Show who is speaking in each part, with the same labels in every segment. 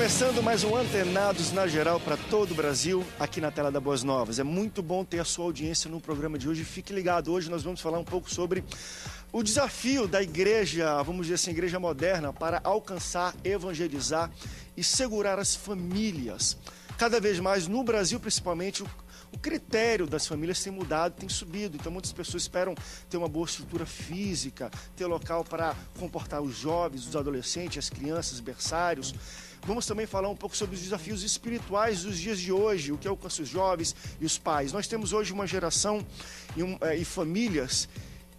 Speaker 1: Começando mais um Antenados na Geral para todo o Brasil, aqui na tela da Boas Novas. É muito bom ter a sua audiência no programa de hoje. Fique ligado, hoje nós vamos falar um pouco sobre o desafio da igreja, vamos dizer assim, igreja moderna, para alcançar, evangelizar e segurar as famílias. Cada vez mais, no Brasil principalmente, o critério das famílias tem mudado, tem subido. Então muitas pessoas esperam ter uma boa estrutura física, ter local para comportar os jovens, os adolescentes, as crianças, berçários. Vamos também falar um pouco sobre os desafios espirituais dos dias de hoje, o que alcança os jovens e os pais. Nós temos hoje uma geração e famílias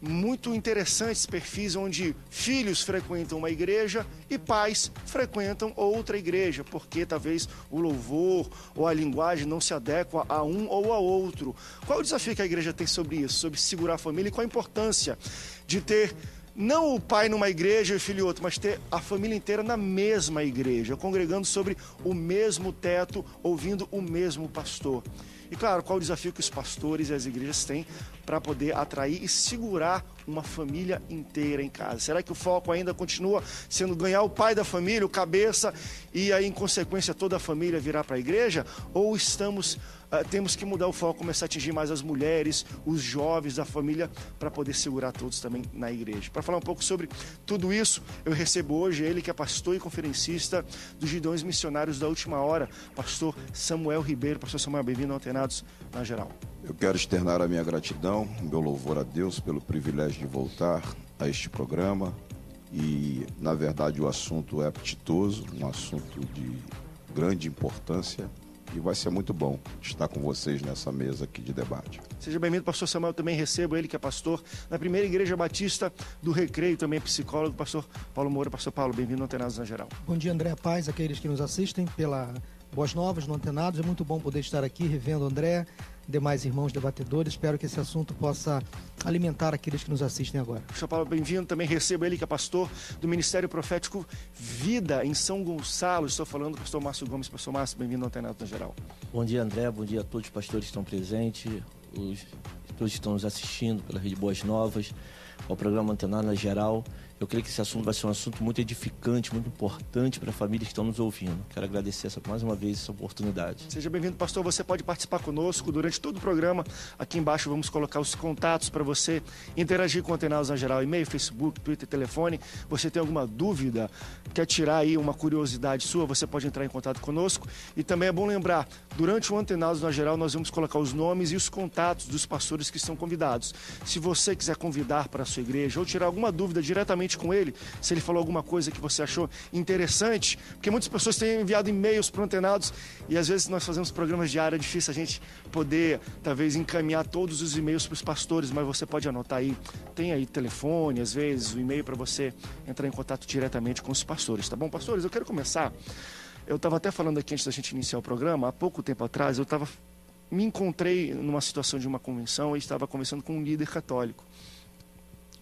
Speaker 1: muito interessantes, perfis onde filhos frequentam uma igreja e pais frequentam outra igreja, porque talvez o louvor ou a linguagem não se adequa a um ou a outro. Qual é o desafio que a igreja tem sobre isso, sobre segurar a família, e qual a importância de ter não o pai numa igreja e o filho em outra, mas ter a família inteira na mesma igreja, congregando sobre o mesmo teto, ouvindo o mesmo pastor. E claro, qual o desafio que os pastores e as igrejas têm para poder atrair e segurar uma família inteira em casa? Será que o foco ainda continua sendo ganhar o pai da família, o cabeça, e aí em consequência toda a família virar para a igreja? Ou temos que mudar o foco, começar a atingir mais as mulheres, os jovens da família, para poder segurar todos também na igreja? Para falar um pouco sobre tudo isso, eu recebo hoje ele que é pastor e conferencista dos Gideões Missionários da Última Hora, pastor Samuel Ribeiro. Pastor Samuel, bem-vindo ao Antenados na Geral.
Speaker 2: Eu quero externar a minha gratidão, meu louvor a Deus pelo privilégio de voltar a este programa. E, na verdade, o assunto é apetitoso, um assunto de grande importância. E vai ser muito bom estar com vocês nessa mesa aqui de debate.
Speaker 1: Seja bem-vindo, pastor Samuel. Também recebo ele que é pastor na primeira igreja batista do Recreio, também é psicólogo, pastor Paulo Moura. Pastor Paulo, bem-vindo ao Antenados na Geral.
Speaker 3: Bom dia, André, paz, aqueles que nos assistem pela Boas Novas no Antenados. É muito bom poder estar aqui revendo o André, demais irmãos debatedores. Espero que esse assunto possa alimentar aqueles que nos assistem agora.
Speaker 1: Pastor Paulo, bem-vindo. Também recebo ele que é pastor do Ministério Profético Vida em São Gonçalo. Estou falando do pastor Márcio Gomes. Pastor Márcio, bem-vindo ao Antenados na Geral.
Speaker 4: Bom dia, André. Bom dia a todos os pastores que estão presentes, todos que estão nos assistindo pela Rede Boas Novas, ao programa Antenado na Geral. Eu creio que esse assunto vai ser um assunto muito edificante, muito importante para famílias que estão nos ouvindo. Quero agradecer mais uma vez essa oportunidade.
Speaker 1: Seja bem-vindo, pastor. Você pode participar conosco durante todo o programa. Aqui embaixo vamos colocar os contatos para você interagir com o Antenados na Geral. E-mail, Facebook, Twitter, telefone. Você tem alguma dúvida, quer tirar aí uma curiosidade sua, você pode entrar em contato conosco. E também é bom lembrar, durante o Antenados na Geral nós vamos colocar os nomes e os contatos dos pastores que estão convidados. Se você quiser convidar para a sua igreja ou tirar alguma dúvida diretamente com ele, se ele falou alguma coisa que você achou interessante, porque muitas pessoas têm enviado e-mails para o Antenados e às vezes nós fazemos programas de área, é difícil a gente poder talvez encaminhar todos os e-mails para os pastores, mas você pode anotar aí, tem aí telefone, às vezes o e-mail para você entrar em contato diretamente com os pastores, tá bom? Pastores, eu quero começar, eu estava até falando aqui antes da gente iniciar o programa, há pouco tempo atrás me encontrei numa situação de uma convenção e estava conversando com um líder católico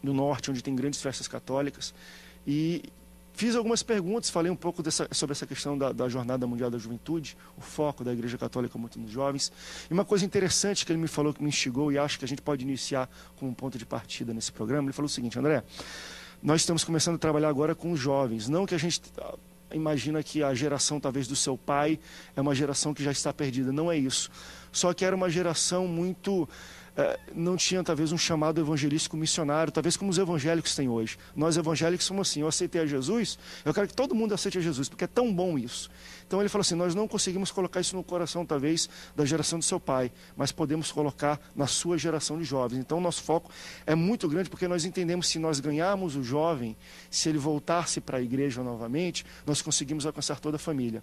Speaker 1: do norte, onde tem grandes festas católicas, e fiz algumas perguntas, falei um pouco sobre essa questão da Jornada Mundial da Juventude, o foco da Igreja Católica muito nos jovens, e uma coisa interessante que ele me falou, que me instigou, e acho que a gente pode iniciar como um ponto de partida nesse programa, ele falou o seguinte: André, nós estamos começando a trabalhar agora com os jovens, não que a gente imagina que a geração talvez do seu pai é uma geração que já está perdida, não é isso, só que era uma geração muito... não tinha talvez um chamado evangelístico missionário, talvez como os evangélicos têm hoje. Nós evangélicos somos assim: eu aceitei a Jesus, eu quero que todo mundo aceite a Jesus, porque é tão bom isso. Então ele falou assim: nós não conseguimos colocar isso no coração talvez da geração do seu pai, mas podemos colocar na sua geração de jovens. Então o nosso foco é muito grande, porque nós entendemos que se nós ganharmos o jovem, se ele voltar-se para a igreja novamente, nós conseguimos alcançar toda a família.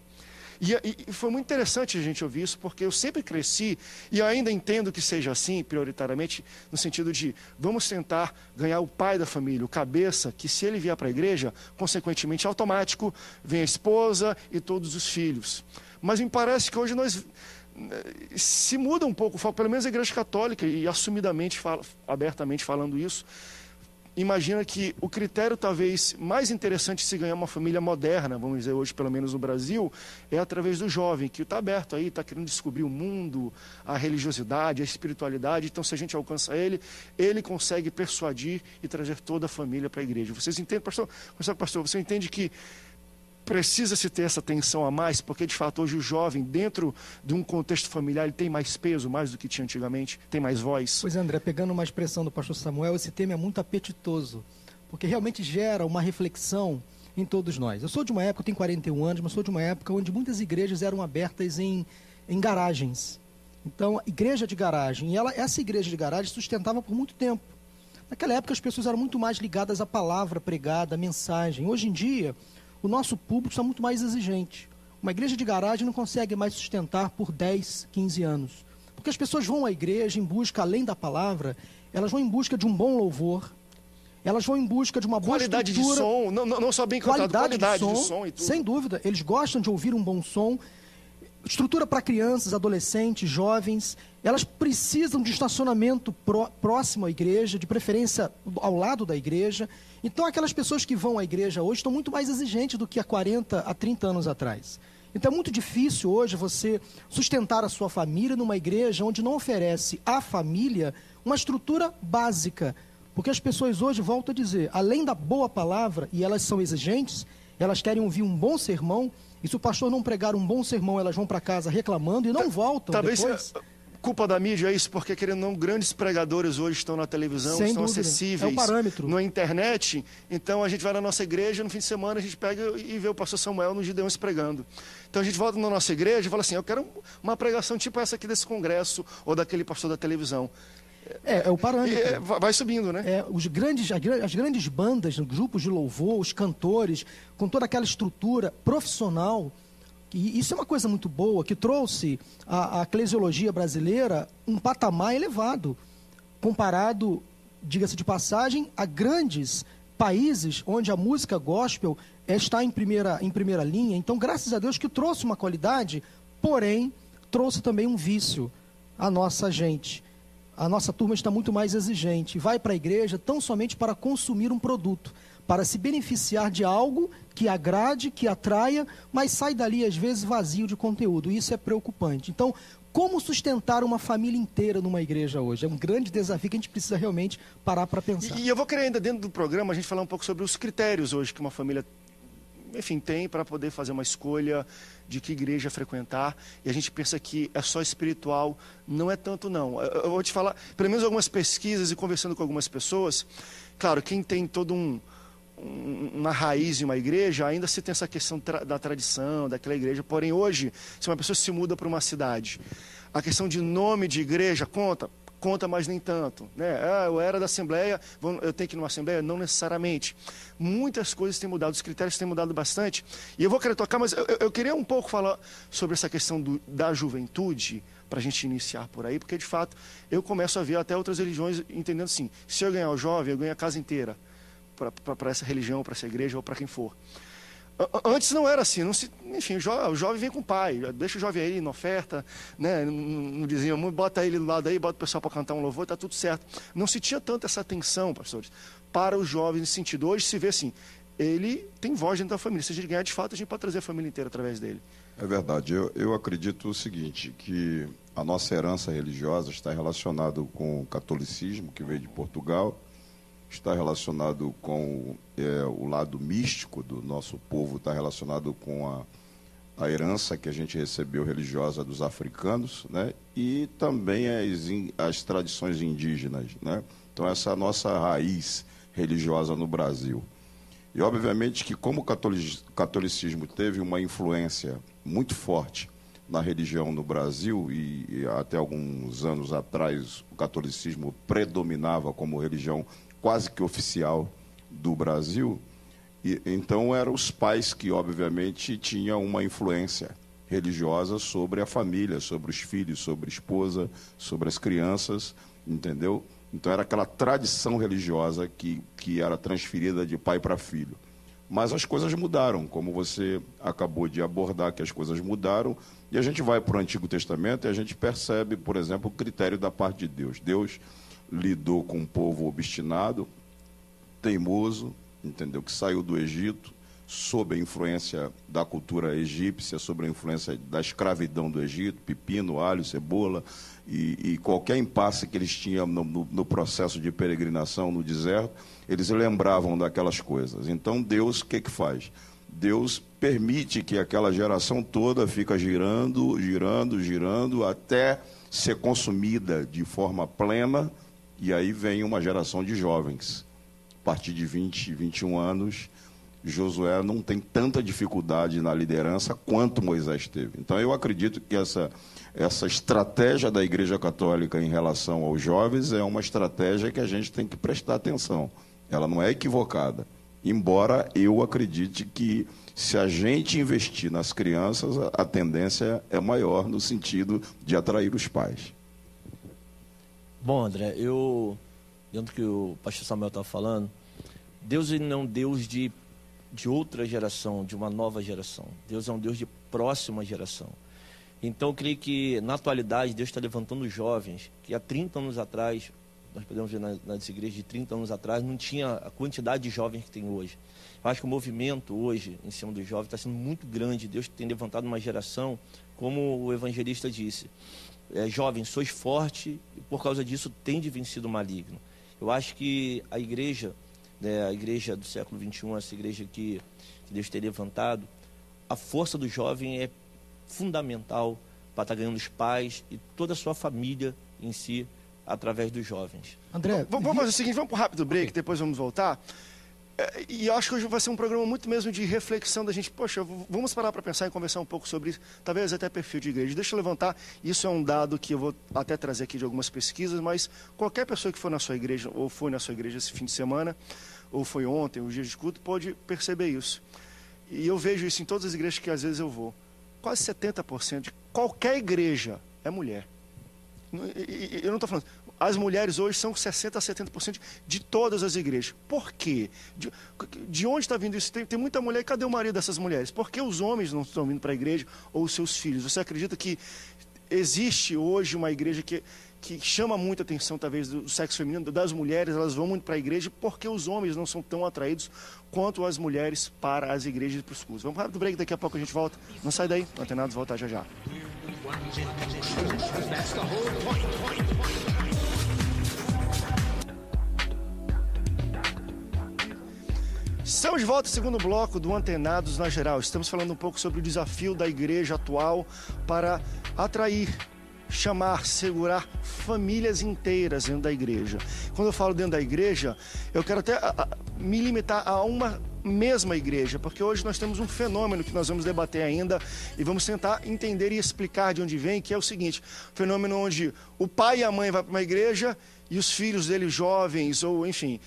Speaker 1: E foi muito interessante a gente ouvir isso, porque eu sempre cresci, e eu ainda entendo que seja assim, prioritariamente, no sentido de vamos tentar ganhar o pai da família, o cabeça, que se ele vier para a igreja, consequentemente, automático, vem a esposa e todos os filhos. Mas me parece que hoje se muda um pouco o foco, pelo menos a Igreja Católica, e assumidamente, abertamente falando isso, imagina que o critério talvez mais interessante de se ganhar uma família moderna, vamos dizer hoje pelo menos no Brasil, é através do jovem, que está aberto aí, está querendo descobrir o mundo, a religiosidade, a espiritualidade. Então se a gente alcança ele consegue persuadir e trazer toda a família para a igreja. Vocês entendem, pastor, você entende que precisa se ter essa atenção a mais, porque de fato hoje o jovem, dentro de um contexto familiar, ele tem mais peso, mais do que tinha antigamente, tem mais voz.
Speaker 3: Pois é, André, pegando uma expressão do pastor Samuel, esse tema é muito apetitoso, porque realmente gera uma reflexão em todos nós. Eu sou de uma época, eu tenho 41 anos, mas sou de uma época onde muitas igrejas eram abertas em garagens. Então, igreja de garagem, e essa igreja de garagem sustentava por muito tempo. Naquela época as pessoas eram muito mais ligadas à palavra pregada, à mensagem. Hoje em dia, o nosso público está muito mais exigente. Uma igreja de garagem não consegue mais sustentar por 10, 15 anos. Porque as pessoas vão à igreja em busca, além da palavra, elas vão em busca de um bom louvor, elas vão em busca de uma boa
Speaker 1: qualidade
Speaker 3: estrutura.
Speaker 1: De som, não só bem cantado, qualidade de som e tudo.
Speaker 3: Sem dúvida, eles gostam de ouvir um bom som. Estrutura para crianças, adolescentes, jovens. Elas precisam de estacionamento próximo à igreja, de preferência ao lado da igreja. Então, aquelas pessoas que vão à igreja hoje estão muito mais exigentes do que há 40, a 30 anos atrás. Então, é muito difícil hoje você sustentar a sua família numa igreja onde não oferece à família uma estrutura básica. Porque as pessoas hoje, volto a dizer, além da boa palavra, e elas são exigentes, elas querem ouvir um bom sermão, e se o pastor não pregar um bom sermão, elas vão para casa reclamando e não voltam
Speaker 1: talvez
Speaker 3: depois.
Speaker 1: Culpa da mídia é isso, porque querendo ou não, grandes pregadores hoje estão na televisão,
Speaker 3: Sem
Speaker 1: estão
Speaker 3: dúvida.
Speaker 1: acessíveis
Speaker 3: É o parâmetro.
Speaker 1: na internet. Então a gente vai na nossa igreja, no fim de semana a gente pega e vê o pastor Samuel no Gideões pregando. Então a gente volta na nossa igreja e fala assim, eu quero uma pregação tipo essa aqui desse congresso ou daquele pastor da televisão.
Speaker 3: É o parâmetro.
Speaker 1: Vai subindo, né?
Speaker 3: As grandes bandas, grupos de louvor, os cantores, com toda aquela estrutura profissional, e isso é uma coisa muito boa, que trouxe a eclesiologia brasileira um patamar elevado, comparado, diga-se de passagem, a grandes países onde a música gospel está em primeira linha. Então, graças a Deus que trouxe uma qualidade, porém, trouxe também um vício à nossa gente. A nossa turma está muito mais exigente. Vai para a igreja tão somente para consumir um produto, para se beneficiar de algo que agrade, que atraia, mas sai dali, às vezes, vazio de conteúdo. Isso é preocupante. Então, como sustentar uma família inteira numa igreja hoje? É um grande desafio que a gente precisa realmente parar para pensar.
Speaker 1: E eu vou querer ainda, dentro do programa, a gente falar um pouco sobre os critérios hoje que uma família, enfim, tem para poder fazer uma escolha de que igreja frequentar, e a gente pensa que é só espiritual, não é tanto não. Eu vou te falar, pelo menos algumas pesquisas e conversando com algumas pessoas, claro, quem tem todo uma raiz em uma igreja, ainda se tem essa questão da tradição, daquela igreja, porém hoje, se uma pessoa se muda para uma cidade, a questão de nome de igreja conta, mas nem tanto, né? Eu era da Assembleia, eu tenho que ir numa Assembleia? Não necessariamente. Muitas coisas têm mudado, os critérios têm mudado bastante, e eu vou querer tocar, mas eu queria um pouco falar sobre essa questão da juventude, para a gente iniciar por aí, porque de fato eu começo a ver até outras religiões entendendo assim, se eu ganhar o jovem, eu ganho a casa inteira, para essa religião, para essa igreja ou para quem for. Antes não era assim, enfim, o jovem vem com o pai, deixa o jovem aí na oferta, né? Não dizia muito, bota ele do lado aí, bota o pessoal para cantar um louvor, está tudo certo. Não se tinha tanto essa atenção, pastores, para os jovens nesse sentido. Hoje se vê assim, ele tem voz dentro da família, se a gente ganhar de fato, a gente pode trazer a família inteira através dele.
Speaker 2: É verdade, eu acredito o seguinte, que a nossa herança religiosa está relacionada com o catolicismo, que veio de Portugal, está relacionado com o lado místico do nosso povo, está relacionado com a herança que a gente recebeu religiosa dos africanos, né? E também as tradições indígenas, né? Então, essa é a nossa raiz religiosa no Brasil. E, obviamente, que como o catolicismo teve uma influência muito forte na religião no Brasil, e até alguns anos atrás o catolicismo predominava como religião quase que oficial do Brasil, e então eram os pais que, obviamente, tinham uma influência religiosa sobre a família, sobre os filhos, sobre a esposa, sobre as crianças, entendeu? Então era aquela tradição religiosa que era transferida de pai para filho. Mas as coisas mudaram, como você acabou de abordar, que as coisas mudaram, e a gente vai para o Antigo Testamento e a gente percebe, por exemplo, o critério da parte de Deus. Deus lidou com um povo obstinado, teimoso, entendeu? Que saiu do Egito sob a influência da cultura egípcia, sob a influência da escravidão do Egito, pepino, alho, cebola, e qualquer impasse que eles tinham no processo de peregrinação no deserto, eles lembravam daquelas coisas. Então Deus, o que faz? Deus permite que aquela geração toda fica girando, até ser consumida de forma plena, e aí vem uma geração de jovens. A partir de 20, 21 anos, Josué não tem tanta dificuldade na liderança quanto Moisés teve. Então, eu acredito que essa estratégia da Igreja Católica em relação aos jovens é uma estratégia que a gente tem que prestar atenção. Ela não é equivocada. Embora eu acredite que, se a gente investir nas crianças, a tendência é maior no sentido de atrair os pais.
Speaker 4: Bom, André, dentro do que o pastor Samuel estava falando, Deus ele não é um Deus de outra geração, de uma nova geração. Deus é um Deus de próxima geração. Então, eu creio que, na atualidade, Deus está levantando jovens que há 30 anos atrás, nós podemos ver nas igrejas de 30 anos atrás, não tinha a quantidade de jovens que tem hoje. Eu acho que o movimento hoje, em cima dos jovens, está sendo muito grande. Deus tem levantado uma geração, como o evangelista disse, jovens, sois fortes, e por causa disso tende vencido o maligno. Eu acho que a igreja do século XXI, essa igreja que Deus tem levantado, a força do jovem é fundamental para estar ganhando os pais e toda a sua família em si, através dos jovens.
Speaker 3: André,
Speaker 1: vamos fazer o seguinte, vamos para um rápido break, depois vamos voltar. E eu acho que hoje vai ser um programa muito mesmo de reflexão da gente. Poxa, vamos parar para pensar e conversar um pouco sobre isso, talvez até perfil de igreja. Deixa eu levantar, isso é um dado que eu vou até trazer aqui de algumas pesquisas, mas qualquer pessoa que for na sua igreja, ou foi na sua igreja esse fim de semana, ou foi ontem, os dias de culto, pode perceber isso. E eu vejo isso em todas as igrejas que às vezes eu vou. Quase 70% de qualquer igreja é mulher. Eu não estou falando. As mulheres hoje são 60% a 70% de todas as igrejas. Por quê? De onde está vindo isso? Tem muita mulher. E cadê o marido dessas mulheres? Por que os homens não estão vindo para a igreja ou os seus filhos? Você acredita que existe hoje uma igreja que chama muita atenção, talvez, do sexo feminino, das mulheres? Elas vão muito para a igreja porque os homens não são tão atraídos quanto as mulheres para as igrejas e para os cultos. Vamos para o break, daqui a pouco a gente volta. Não sai daí, Antenados volta já já. Estamos de volta ao segundo bloco do Antenados na Geral. Estamos falando um pouco sobre o desafio da igreja atual para atrair, chamar, segurar famílias inteiras dentro da igreja. Quando eu falo dentro da igreja, eu quero até me limitar a uma mesma igreja, porque hoje nós temos um fenômeno que nós vamos debater ainda e vamos tentar entender e explicar de onde vem, que é o seguinte: fenômeno onde o pai e a mãe vão para uma igreja e os filhos deles, jovens ou enfim,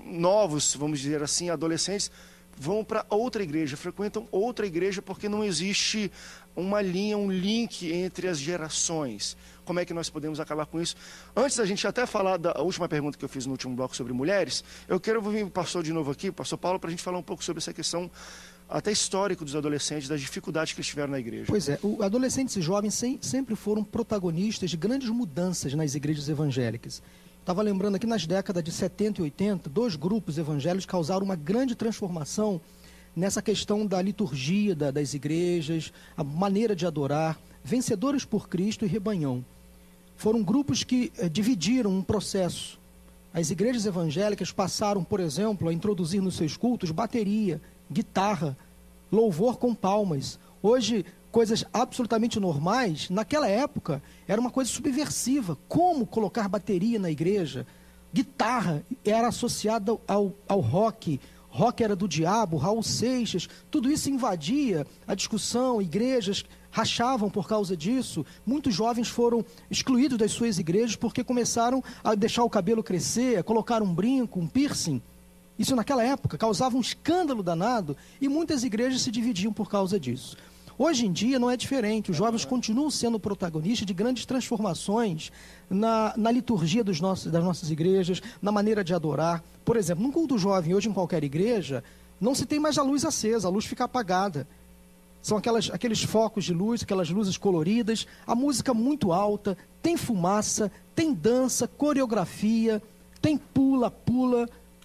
Speaker 1: novos, vamos dizer assim, adolescentes, vão para outra igreja, frequentam outra igreja porque não existe uma linha, um link entre as gerações. Como é que nós podemos acabar com isso? Antes da gente até falar da última pergunta que eu fiz no último bloco sobre mulheres, eu quero ouvir o pastor de novo aqui, o pastor Paulo, para a gente falar um pouco sobre essa questão até histórica dos adolescentes, das dificuldades que eles tiveram na igreja.
Speaker 3: Pois é, adolescentes e jovens sempre foram protagonistas de grandes mudanças nas igrejas evangélicas. Estava lembrando aqui, nas décadas de 70 e 80, 2 grupos evangélicos causaram uma grande transformação nessa questão da liturgia das igrejas, a maneira de adorar, Vencedores por Cristo e Rebanhão. Foram grupos que dividiram um processo. As igrejas evangélicas passaram, por exemplo, a introduzir nos seus cultos bateria, guitarra, louvor com palmas. Hoje, coisas absolutamente normais, naquela época, era uma coisa subversiva. Como colocar bateria na igreja? Guitarra era associada ao rock. Rock era do diabo, Raul Seixas. Tudo isso invadia a discussão, igrejas rachavam por causa disso. Muitos jovens foram excluídos das suas igrejas porque começaram a deixar o cabelo crescer, a colocar um brinco, um piercing. Isso naquela época causava um escândalo danado e muitas igrejas se dividiam por causa disso. Hoje em dia não é diferente, os jovens continuam sendo protagonistas de grandes transformações na liturgia das nossas igrejas, na maneira de adorar. Por exemplo, num culto jovem, hoje em qualquer igreja, não se tem mais a luz acesa, a luz fica apagada. São aqueles focos de luz, aquelas luzes coloridas, a música muito alta, tem fumaça, tem dança, coreografia, tem pula,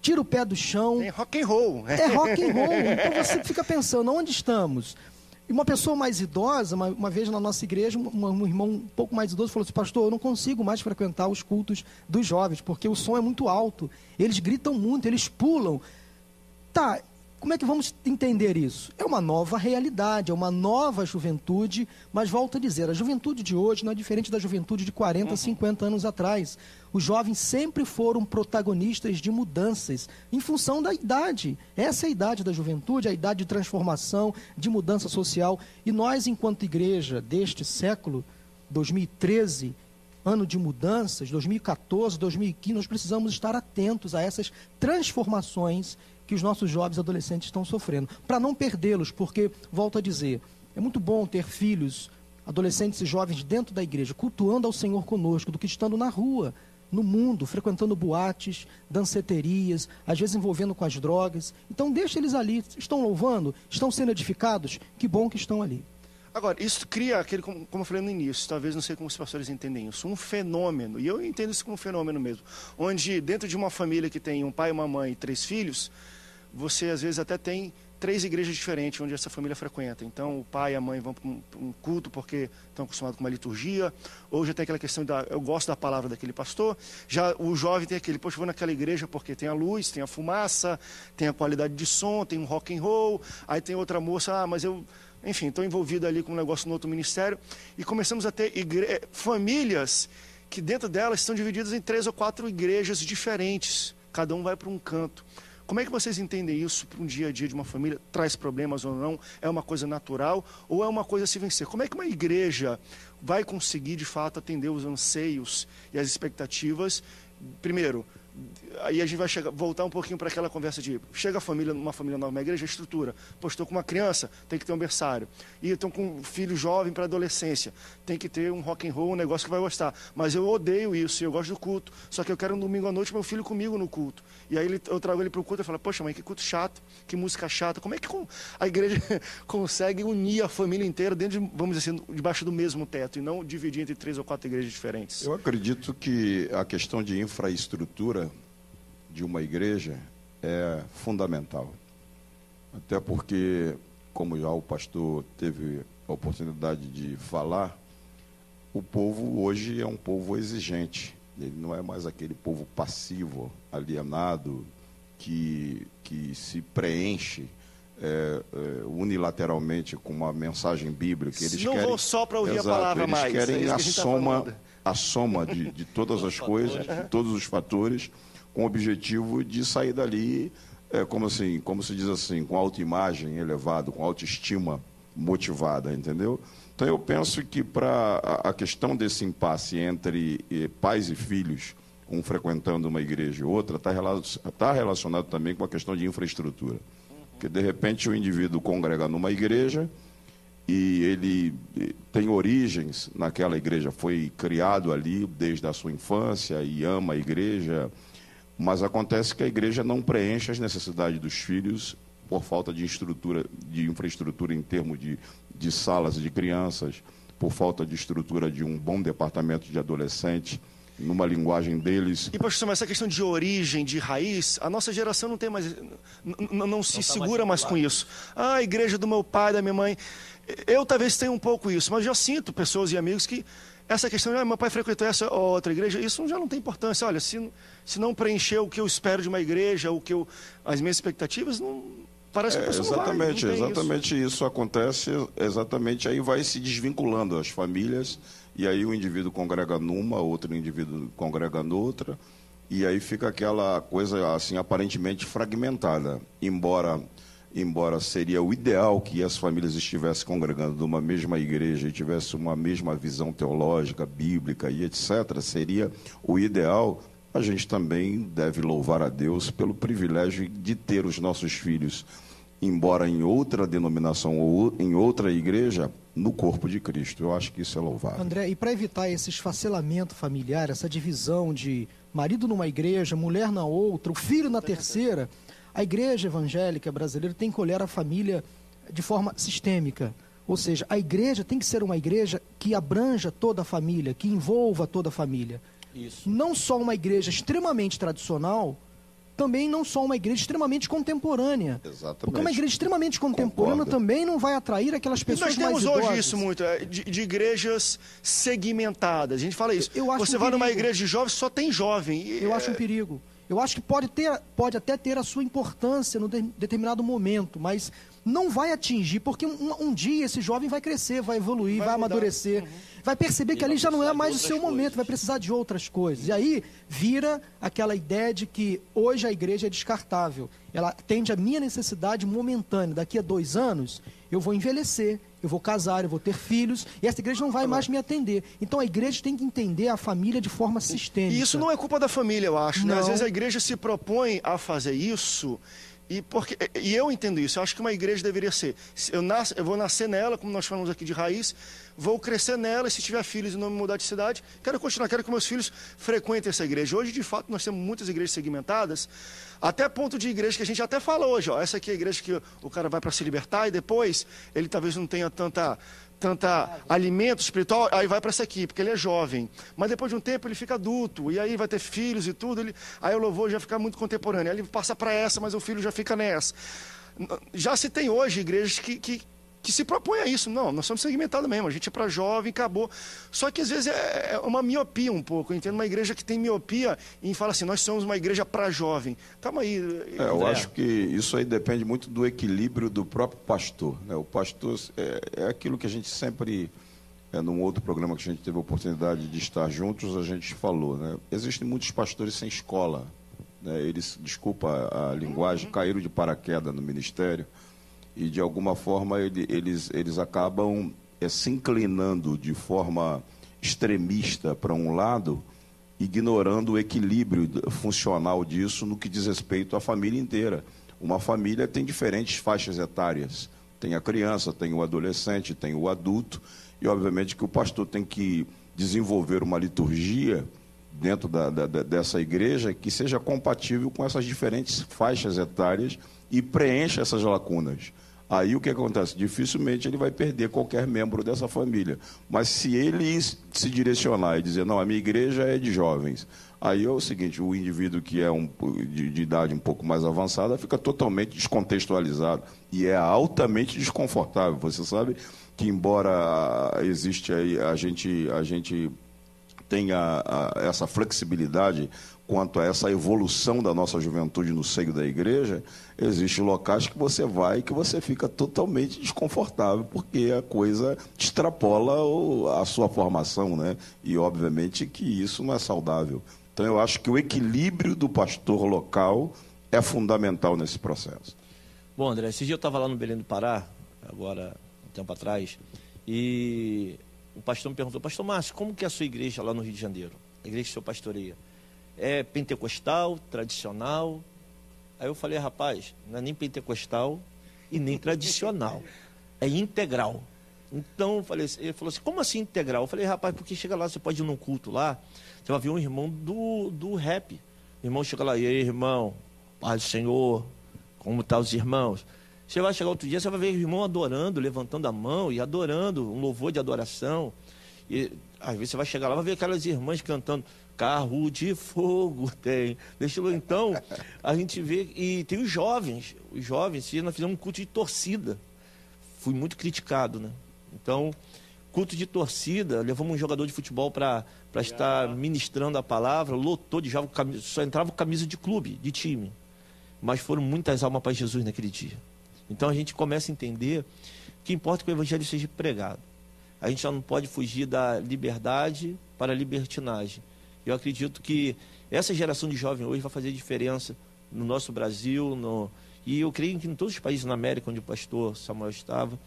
Speaker 3: tira o pé do chão.
Speaker 1: Tem rock and roll.
Speaker 3: É rock and roll. Então você fica pensando, onde estamos? E uma pessoa mais idosa, uma vez na nossa igreja, um irmão um pouco mais idoso falou assim: pastor, eu não consigo mais frequentar os cultos dos jovens, porque o som é muito alto, eles gritam muito, eles pulam. Tá, Como é que vamos entender isso? É uma nova realidade, é uma nova juventude, mas volto a dizer, a juventude de hoje não é diferente da juventude de 40, 50 anos atrás. Os jovens sempre foram protagonistas de mudanças em função da idade. Essa é a idade da juventude, a idade de transformação, de mudança social. E nós, enquanto igreja deste século, 2013, ano de mudanças, 2014, 2015, nós precisamos estar atentos a essas transformações que os nossos jovens adolescentes estão sofrendo, para não perdê-los, porque, volto a dizer, é muito bom ter filhos, adolescentes e jovens dentro da igreja, cultuando ao Senhor conosco, do que estando na rua, no mundo, frequentando boates, danceterias, às vezes envolvendo com as drogas. Então, deixa eles ali, estão louvando, estão sendo edificados, que bom que estão ali.
Speaker 1: Agora, isso cria aquele, como eu falei no início, talvez não sei como os pastores entendem isso, um fenômeno, e eu entendo isso como um fenômeno mesmo, onde dentro de uma família que tem um pai, uma mãe e 3 filhos, você às vezes até tem 3 igrejas diferentes onde essa família frequenta. Então o pai e a mãe vão para um culto porque estão acostumados com uma liturgia, ou já tem aquela questão eu gosto da palavra daquele pastor, já o jovem tem aquele, poxa, eu vou naquela igreja porque tem a luz, tem a fumaça, tem a qualidade de som, tem um rock and roll, aí tem outra moça, mas eu... Enfim, estou envolvido ali com um negócio no outro ministério. E começamos a ter famílias que dentro delas estão divididas em 3 ou 4 igrejas diferentes. Cada um vai para um canto. Como é que vocês entendem isso para um dia a dia de uma família? Traz problemas ou não? É uma coisa natural ou é uma coisa a se vencer? Como é que uma igreja vai conseguir, de fato, atender os anseios e as expectativas? Primeiro, aí a gente vai voltar um pouquinho para aquela conversa de chega a família, uma família nova, uma igreja, estrutura. Pô, estou com uma criança, tem que ter um berçário. E estou com um filho jovem para adolescência, tem que ter um rock and roll, um negócio que vai gostar. Mas eu odeio isso, eu gosto do culto. Só que eu quero um domingo à noite meu filho comigo no culto. E aí eu trago ele para o culto e falo, poxa mãe, que culto chato, que música chata. Como é que a igreja consegue unir a família inteira dentro de, vamos dizer assim, debaixo do mesmo teto e não dividir entre 3 ou 4 igrejas diferentes?
Speaker 2: Eu acredito que a questão de infraestrutura de uma igreja é fundamental. Até porque, como já o pastor teve a oportunidade de falar, o povo hoje é um povo exigente. Ele não é mais aquele povo passivo, alienado, que se preenche unilateralmente com uma mensagem bíblica. Eles
Speaker 1: não vão só para ouvir a palavra mais.
Speaker 2: Eles querem a soma de todas as coisas, de todos os fatores, com o objetivo de sair dali, como se diz assim, com autoimagem elevada, com autoestima motivada, entendeu? Então eu penso que para a questão desse impasse entre pais e filhos, um frequentando uma igreja e outra, está relacionado também com a questão de infraestrutura. Porque de repente o indivíduo congrega numa igreja e ele tem origens naquela igreja, foi criado ali desde a sua infância e ama a igreja, mas acontece que a igreja não preenche as necessidades dos filhos por falta de infraestrutura em termos de salas de crianças, por falta de estrutura de um bom departamento de adolescente, numa linguagem deles.
Speaker 1: E, pastor, mas essa questão de origem, de raiz, a nossa geração não tem mais, não se segura mais com isso. A igreja do meu pai, da minha mãe, eu talvez tenha um pouco isso, mas já sinto pessoas e amigos que essa questão de meu pai frequentou essa ou outra igreja, isso já não tem importância. Olha, se não preencher o que eu espero de uma igreja, as minhas expectativas, não parece que a pessoa
Speaker 2: exatamente,
Speaker 1: não vai.
Speaker 2: Exatamente isso acontece, exatamente aí vai se desvinculando as famílias, e aí o indivíduo congrega numa, outro indivíduo congrega noutra, e aí fica aquela coisa assim aparentemente fragmentada, embora seria o ideal que as famílias estivessem congregando numa mesma igreja e tivessem uma mesma visão teológica, bíblica e etc., seria o ideal. A gente também deve louvar a Deus pelo privilégio de ter os nossos filhos, embora em outra denominação ou em outra igreja, no corpo de Cristo. Eu acho que isso é louvável.
Speaker 3: André, e para evitar esse esfacelamento familiar, essa divisão de marido numa igreja, mulher na outra, o filho na terceira, a igreja evangélica brasileira tem que olhar a família de forma sistêmica. Ou seja, a igreja tem que ser uma igreja que abranja toda a família, que envolva toda a família.
Speaker 4: Isso.
Speaker 3: Não só uma igreja extremamente tradicional, também não só uma igreja extremamente contemporânea.
Speaker 2: Exatamente.
Speaker 3: Porque uma igreja extremamente contemporânea também não vai atrair aquelas pessoas mais idosas.
Speaker 1: Nós temos hoje isso muito, de igrejas segmentadas. A gente fala isso. Você vai numa igreja de jovens, só tem jovem.
Speaker 3: Eu acho um perigo. Eu acho que pode até ter a sua importância num determinado momento, mas não vai atingir, porque um dia esse jovem vai crescer, vai evoluir, vai amadurecer, vai perceber que ali já não é mais o seu momento, vai precisar de outras coisas. E aí vira aquela ideia de que hoje a igreja é descartável. Ela atende a minha necessidade momentânea. Daqui a 2 anos eu vou envelhecer, eu vou casar, eu vou ter filhos, e essa igreja não vai mais me atender. Então a igreja tem que entender a família de forma sistêmica.
Speaker 1: E isso não é culpa da família, eu acho, né?
Speaker 3: Não.
Speaker 1: Às vezes a igreja se propõe a fazer isso, e eu entendo isso. Eu acho que uma igreja deveria ser, eu vou nascer nela, como nós falamos aqui de raiz, vou crescer nela, e se tiver filhos e não me mudar de cidade, quero continuar, quero que meus filhos frequentem essa igreja. Hoje, de fato, nós temos muitas igrejas segmentadas, até ponto de igreja que a gente até fala hoje, ó, essa aqui é a igreja que o cara vai para se libertar, e depois ele talvez não tenha tanta alimento espiritual, aí vai para essa aqui, porque ele é jovem. Mas depois de um tempo ele fica adulto, e aí vai ter filhos e tudo, aí o louvor já fica muito contemporâneo. Aí ele passa para essa, mas o filho já fica nessa. Já se tem hoje igrejas que se propõem a isso. Não, nós somos segmentados mesmo, a gente é para jovem, acabou. Só que às vezes é uma miopia um pouco. Eu entendo uma igreja que tem miopia e fala assim, nós somos uma igreja para jovem. Calma aí.
Speaker 2: Eu acho que isso aí depende muito do equilíbrio do próprio pastor, né? O pastor é aquilo que a gente sempre, num outro programa que a gente teve a oportunidade de estar juntos, a gente falou, né? Existem muitos pastores sem escola, né? Eles, desculpa a linguagem, caíram de paraquedas no ministério, e de alguma forma eles acabam se inclinando de forma extremista para um lado, ignorando o equilíbrio funcional disso no que diz respeito à família inteira. Uma família tem diferentes faixas etárias, tem a criança, tem o adolescente, tem o adulto, e obviamente que o pastor tem que desenvolver uma liturgia dentro dessa igreja que seja compatível com essas diferentes faixas etárias e preencha essas lacunas. Aí o que acontece? Dificilmente ele vai perder qualquer membro dessa família. Mas se ele se direcionar e dizer, não, a minha igreja é de jovens, aí é o seguinte, o indivíduo que é de idade um pouco mais avançada fica totalmente descontextualizado e é altamente desconfortável. Você sabe que, embora existe aí, a gente tenha essa flexibilidade quanto a essa evolução da nossa juventude no seio da igreja, existem locais que você vai e que você fica totalmente desconfortável, porque a coisa extrapola a sua formação, né? E, obviamente, que isso não é saudável. Então, eu acho que o equilíbrio do pastor local é fundamental nesse processo.
Speaker 4: Bom, André, esse dia eu estava lá no Belém do Pará, agora, um tempo atrás, e o pastor me perguntou, pastor Márcio, como que é a sua igreja lá no Rio de Janeiro? A igreja que o senhor pastoreia? É pentecostal, tradicional? Aí eu falei, rapaz, não é nem pentecostal e nem tradicional, é integral. Então, ele falou assim, como assim integral? Eu falei, rapaz, porque chega lá, você pode ir num culto lá, você vai ver um irmão do rap. O irmão chega lá, e aí, irmão, paz do Senhor, como tá os irmãos? Você vai chegar outro dia, você vai ver o irmão adorando, levantando a mão e adorando, um louvor de adoração. E às vezes você vai chegar lá, vai ver aquelas irmãs cantando, carro de fogo tem. Então, a gente vê, e tem os jovens, nós fizemos um culto de torcida. Fui muito criticado, né? Então, culto de torcida, levamos um jogador de futebol para estar ministrando a palavra, lotou de jovem, só entrava com camisa de clube, de time. Mas foram muitas almas para Jesus naquele dia. Então a gente começa a entender que importa que o evangelho seja pregado. A gente já não pode fugir da liberdade para a libertinagem. Eu acredito que essa geração de jovens hoje vai fazer diferença no nosso Brasil, e eu creio que em todos os países na América onde o pastor Samuel estava,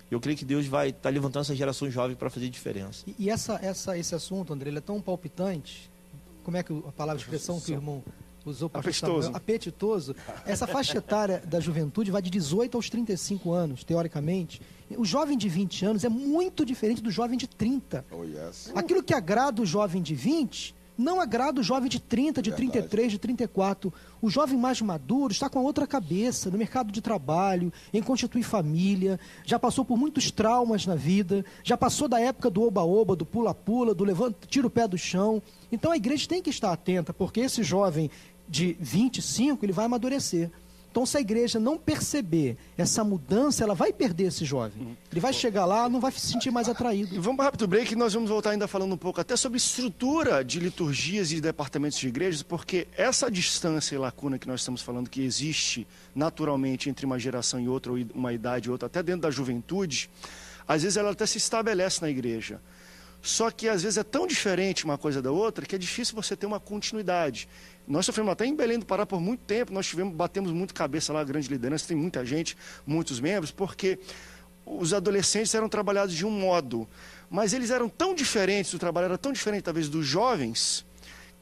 Speaker 4: eu creio que Deus vai estar levantando essa geração jovem para fazer diferença.
Speaker 3: E esse assunto, André, ele é tão palpitante, como é que a palavra, a expressão que o irmão usou, apetitoso. Essa faixa etária da juventude vai de 18 aos 35 anos, teoricamente. O jovem de 20 anos é muito diferente do jovem de 30.
Speaker 2: Oh, yes.
Speaker 3: Aquilo que agrada o jovem de 20 não agrada o jovem de 30, de 33, de 34. O jovem mais maduro está com a outra cabeça, no mercado de trabalho, em constituir família, já passou por muitos traumas na vida, já passou da época do oba-oba, do pula-pula, do levanta, tira o pé do chão. Então a igreja tem que estar atenta, porque esse jovem de 25, ele vai amadurecer. Então, se a igreja não perceber essa mudança, ela vai perder esse jovem. Ele vai chegar lá, não vai se sentir mais atraído.
Speaker 1: E vamos para um rápido break, e nós vamos voltar ainda falando um pouco até sobre estrutura de liturgias e departamentos de igrejas, porque essa distância e lacuna que nós estamos falando que existe naturalmente entre uma geração e outra, ou uma idade e outra, até dentro da juventude, às vezes ela até se estabelece na igreja. Só que às vezes é tão diferente uma coisa da outra que é difícil você ter uma continuidade. Nós sofremos até em Belém do Pará por muito tempo, batemos muito cabeça lá, a grande liderança, tem muita gente, muitos membros, porque os adolescentes eram trabalhados de um modo, mas eles eram tão diferentes, o trabalho era tão diferente talvez dos jovens,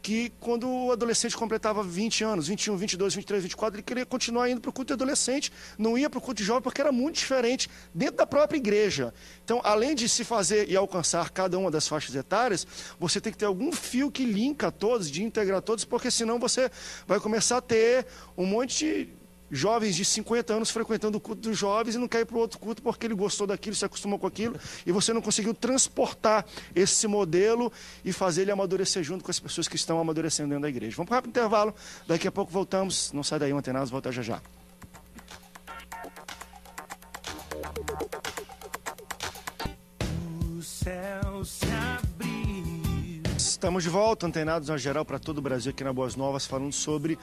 Speaker 1: que quando o adolescente completava 20 anos, 21, 22, 23, 24, ele queria continuar indo para o culto de adolescente, não ia para o culto de jovem porque era muito diferente dentro da própria igreja. Então, além de se fazer e alcançar cada uma das faixas etárias, você tem que ter algum fio que linka todos, de integrar todos, porque senão você vai começar a ter um monte de jovens de 50 anos frequentando o culto dos jovens e não quer ir para o outro culto porque ele gostou daquilo, se acostumou com aquilo, e você não conseguiu transportar esse modelo e fazer ele amadurecer junto com as pessoas que estão amadurecendo dentro da igreja. Vamos para um rápido intervalo, daqui a pouco voltamos. Não sai daí, Antenados, volta já já.
Speaker 5: O céu se abriu.
Speaker 1: Estamos de volta, Antenados na geral, para todo o Brasil, aqui na Boas Novas, falando sobre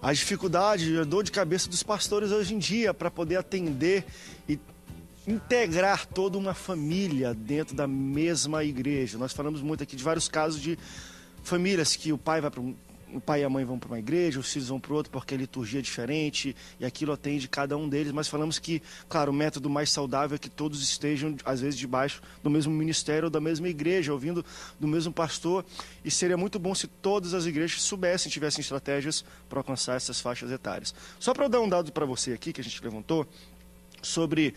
Speaker 1: as dificuldades, a dor de cabeça dos pastores hoje em dia, para poder atender e integrar toda uma família dentro da mesma igreja. Nós falamos muito aqui de vários casos de famílias que o pai e a mãe vão para uma igreja, os filhos vão para outra porque a liturgia é diferente e aquilo atende cada um deles, mas falamos que, claro, o método mais saudável é que todos estejam, às vezes, debaixo do mesmo ministério ou da mesma igreja, ouvindo do mesmo pastor, e seria muito bom se todas as igrejas soubessem, tivessem estratégias para alcançar essas faixas etárias. Só para eu dar um dado para você aqui, que a gente levantou, sobre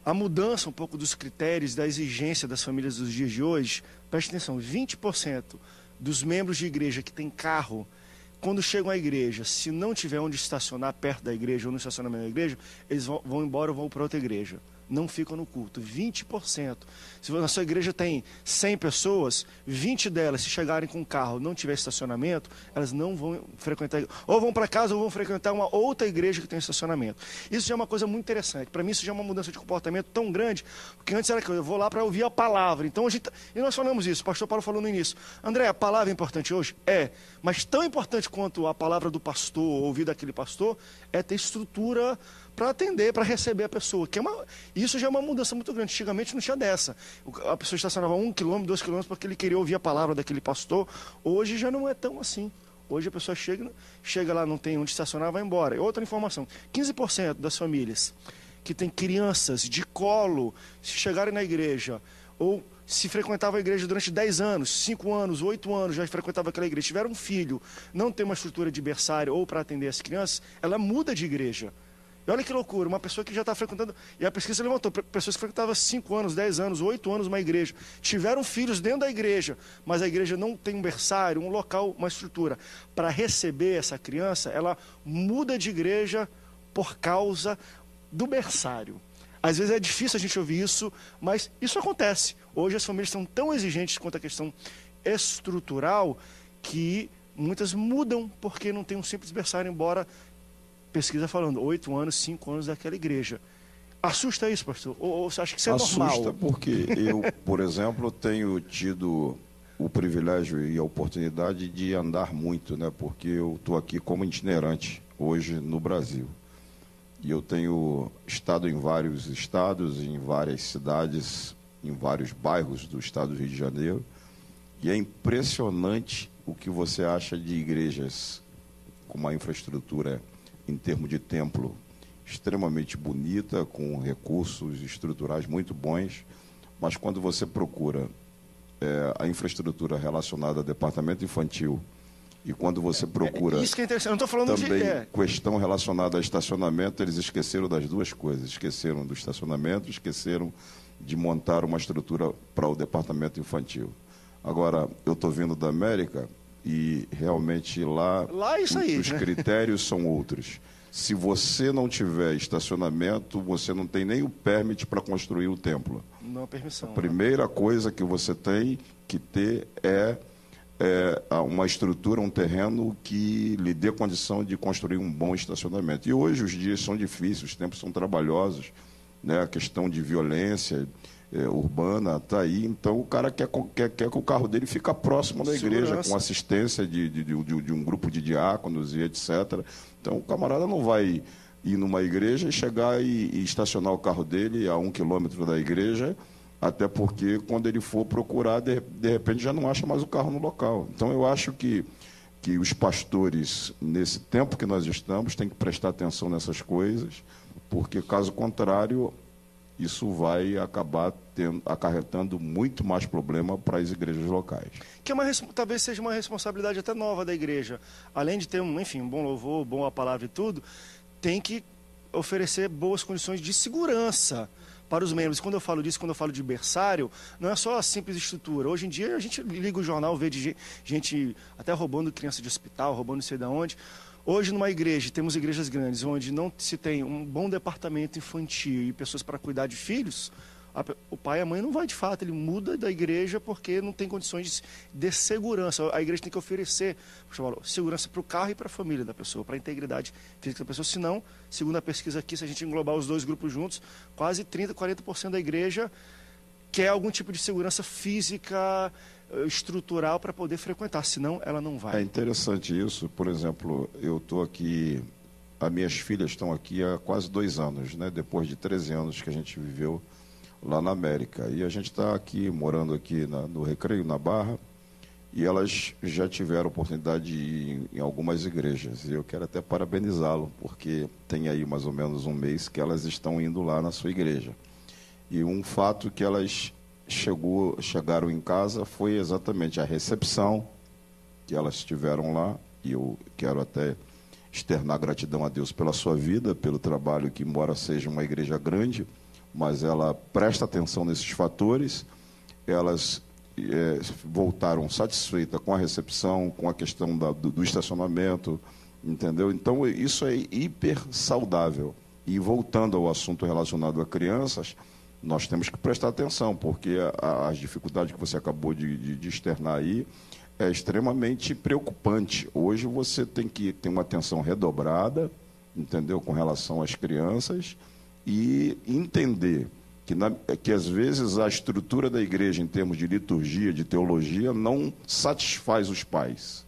Speaker 1: a mudança um pouco dos critérios, da exigência das famílias dos dias de hoje, preste atenção, 20% dos membros de igreja que tem carro, quando chegam à igreja, se não tiver onde estacionar perto da igreja ou no estacionamento da igreja, eles vão embora ou vão para outra igreja. Não ficam no culto. 20%. Se na sua igreja tem 100 pessoas, 20 delas, se chegarem com carro não tiver estacionamento, elas não vão frequentar, ou vão para casa ou vão frequentar uma outra igreja que tem estacionamento. Isso já é uma coisa muito interessante. Para mim, isso já é uma mudança de comportamento tão grande, porque antes era que eu vou lá para ouvir a palavra. Então, e nós falamos isso, o pastor Paulo falou no início. André, a palavra é importante hoje? É. Mas tão importante quanto a palavra do pastor, ouvir daquele pastor, é ter estrutura para atender, para receber a pessoa. Isso já é uma mudança muito grande. Antigamente não tinha dessa. A pessoa estacionava 1 quilômetro, 2 quilômetros porque ele queria ouvir a palavra daquele pastor. Hoje já não é tão assim. Hoje a pessoa chega lá, não tem onde estacionar, vai embora. Outra informação, 15% das famílias que têm crianças de colo, se chegarem na igreja, ou se frequentava a igreja durante 10 anos, 5 anos, 8 anos, já frequentava aquela igreja, tiver um filho, não tem uma estrutura de berçário ou para atender as crianças, ela muda de igreja. E olha que loucura, uma pessoa que já está frequentando, e a pesquisa levantou, pessoas que frequentavam 5 anos, 10 anos, 8 anos uma igreja, tiveram filhos dentro da igreja, mas a igreja não tem um berçário, um local, uma estrutura. Para receber essa criança, ela muda de igreja por causa do berçário. Às vezes é difícil a gente ouvir isso, mas isso acontece. Hoje as famílias estão tão exigentes quanto a questão estrutural que muitas mudam porque não tem um simples berçário, embora pesquisa falando 8 anos, 5 anos daquela igreja. Assusta isso, pastor? Ou você acha que isso é normal?
Speaker 2: Assusta porque eu, por exemplo, tenho tido o privilégio e a oportunidade de andar muito, né? Porque eu estou aqui como itinerante hoje no Brasil. E eu tenho estado em vários estados, em várias cidades, em vários bairros do estado do Rio de Janeiro. E é impressionante o que você acha de igrejas com uma infraestrutura em termos de templo extremamente bonita, com recursos estruturais muito bons, mas quando você procura a infraestrutura relacionada ao departamento infantil e quando você procura
Speaker 1: isso que é interessante, não estou falando
Speaker 2: também questão relacionada a estacionamento, eles esqueceram das duas coisas, esqueceram do estacionamento, esqueceram de montar uma estrutura para o departamento infantil. Agora, eu estou vindo da América e realmente lá
Speaker 1: isso aí,
Speaker 2: os critérios são outros. Se você não tiver estacionamento, você não tem nem o permit para construir o templo.
Speaker 1: Não, permissão.
Speaker 2: A primeira coisa que você tem que ter é uma estrutura, um terreno que lhe dê condição de construir um bom estacionamento. E hoje os dias são difíceis, os tempos são trabalhosos, né? A questão de violência urbana está aí, então o cara quer que o carro dele fique próximo da igreja, com assistência de um grupo de diáconos e etc. Então o camarada não vai ir numa igreja e chegar e estacionar o carro dele a 1 quilômetro da igreja, até porque quando ele for procurar, de repente já não acha mais o carro no local. Então eu acho que os pastores, nesse tempo que nós estamos, têm que prestar atenção nessas coisas, porque caso contrário, isso vai acabar acarretando muito mais problema para as igrejas locais.
Speaker 1: Que talvez seja uma responsabilidade até nova da igreja. Além de ter um bom louvor, boa palavra e tudo, tem que oferecer boas condições de segurança para os membros. Quando eu falo disso, quando eu falo de berçário, não é só a simples estrutura. Hoje em dia a gente liga o jornal, vê de gente até roubando criança de hospital, roubando não sei de onde. Hoje, numa igreja, temos igrejas grandes, onde não se tem um bom departamento infantil e pessoas para cuidar de filhos, o pai e a mãe não vai de fato, ele muda da igreja porque não tem condições de segurança. A igreja tem que oferecer segurança para o carro e para a família da pessoa, para a integridade física da pessoa. Senão, segundo a pesquisa aqui, se a gente englobar os dois grupos juntos, quase 30%, 40% da igreja quer algum tipo de segurança física, estrutural para poder frequentar, senão ela não vai.
Speaker 2: É interessante isso. Por exemplo, eu estou aqui, as minhas filhas estão aqui há quase 2 anos, né? Depois de 13 anos que a gente viveu lá na América. E a gente está aqui, morando aqui no Recreio, na Barra, e elas já tiveram oportunidade de ir em algumas igrejas. E eu quero até parabenizá-lo, porque tem aí mais ou menos um mês que elas estão indo lá na sua igreja. E um fato que elas chegaram em casa foi exatamente a recepção que elas tiveram lá, e eu quero até externar gratidão a Deus pela sua vida, pelo trabalho que, embora seja uma igreja grande, mas ela presta atenção nesses fatores. Elas voltaram satisfeitas com a recepção, com a questão do estacionamento, entendeu? Então isso é hiper saudável. E voltando ao assunto relacionado a crianças, nós temos que prestar atenção, porque as dificuldades que você acabou de externar aí é extremamente preocupante. Hoje você tem que ter uma atenção redobrada, entendeu, com relação às crianças, e entender que às vezes a estrutura da igreja em termos de liturgia, de teologia, não satisfaz os pais.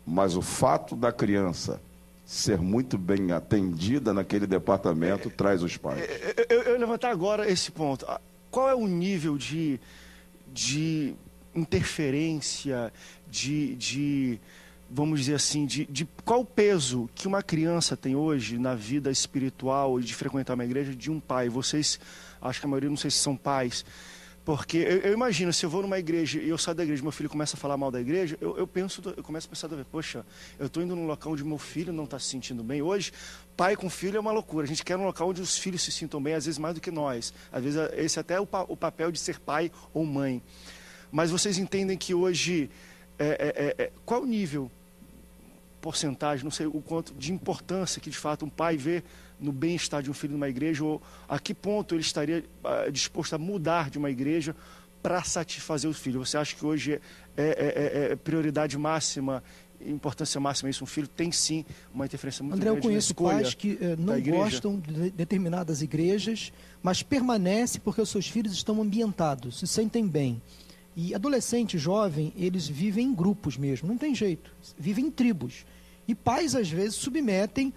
Speaker 2: Mas o fato da criança ser muito bem atendida naquele departamento traz os pais.
Speaker 1: Eu levantar agora esse ponto. Qual é o nível de interferência, vamos dizer assim, de qual o peso que uma criança tem hoje na vida espiritual de frequentar uma igreja de um pai? Vocês, acho que a maioria, não sei se são pais, porque eu imagino, se eu vou numa igreja e eu saio da igreja e meu filho começa a falar mal da igreja, eu começo a pensar, poxa, eu estou indo num local onde meu filho não está se sentindo bem. Hoje, pai com filho é uma loucura. A gente quer um local onde os filhos se sintam bem, às vezes mais do que nós. Às vezes esse até é o papel de ser pai ou mãe. Mas vocês entendem que hoje, qual o nível, porcentagem, não sei o quanto, de importância que de fato um pai vê no bem-estar de um filho numa igreja, ou a que ponto ele estaria disposto a mudar de uma igreja para satisfazer o filho? Você acha que hoje é prioridade máxima, importância máxima isso? Um filho tem sim uma interferência muito grande na escolha.
Speaker 3: André, eu conheço pais que não gostam de determinadas igrejas, mas permanecem porque os seus filhos estão ambientados, se sentem bem. E adolescente, jovem, eles vivem em grupos mesmo, não tem jeito, vivem em tribos. E pais, às vezes, submetem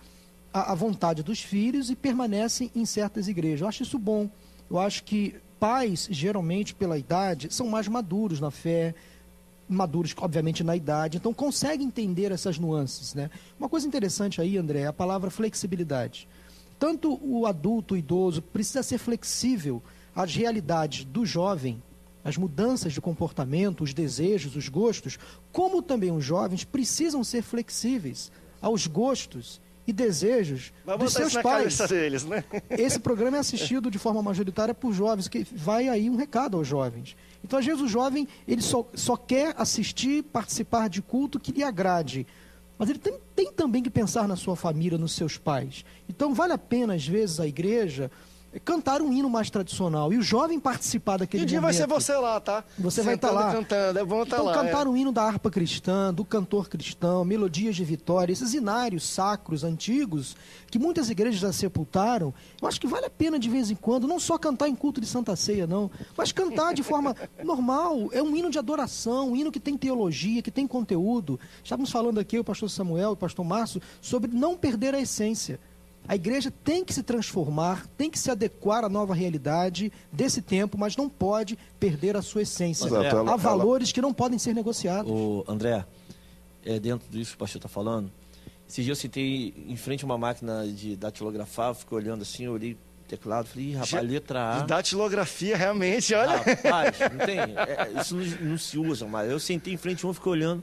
Speaker 3: à vontade dos filhos e permanecem em certas igrejas. Eu acho isso bom. Eu acho que pais, geralmente, pela idade, são mais maduros na fé, maduros, obviamente, na idade, então conseguem entender essas nuances, né? Uma coisa interessante aí, André, é a palavra flexibilidade. Tanto o adulto, o idoso, precisa ser flexível às realidades do jovem, as mudanças de comportamento, os desejos, os gostos, como também os jovens precisam ser flexíveis aos gostos e desejos dos seus pais.
Speaker 1: Deles, né?
Speaker 3: Esse programa é assistido de forma majoritária por jovens, que vai aí um recado aos jovens. Então, às vezes, o jovem ele só quer assistir, participar de culto que lhe agrade. Mas ele tem também que pensar na sua família, nos seus pais. Então, vale a pena, às vezes, a igreja cantar um hino mais tradicional e o jovem participar daquele
Speaker 1: Que dia
Speaker 3: momento.
Speaker 1: vai ser você lá, tá?
Speaker 3: Você vai estar lá.
Speaker 1: Cantando, é bom estar
Speaker 3: Então,
Speaker 1: lá.
Speaker 3: cantar o hino da harpa cristã, do cantor cristão, melodias de vitória, esses hinários sacros, antigos, que muitas igrejas já sepultaram, eu acho que vale a pena de vez em quando, não só cantar em culto de Santa Ceia, não, mas cantar de forma normal. É um hino de adoração, um hino que tem teologia, que tem conteúdo. Estávamos falando aqui, o pastor Samuel, o pastor Márcio, sobre não perder a essência. A igreja tem que se transformar, tem que se adequar à nova realidade desse tempo, mas não pode perder a sua essência.
Speaker 2: Exato,
Speaker 3: Há valores que não podem ser negociados.
Speaker 4: Ô, André, dentro disso que o pastor está falando, esses dias eu sentei em frente a uma máquina de datilografar, fiquei olhando assim, eu olhei o teclado, falei, "Ih, rapaz, letra A."
Speaker 1: De datilografia, realmente, olha.
Speaker 4: Rapaz, não tem, isso não se usa mais. Eu sentei em frente a um, fiquei olhando,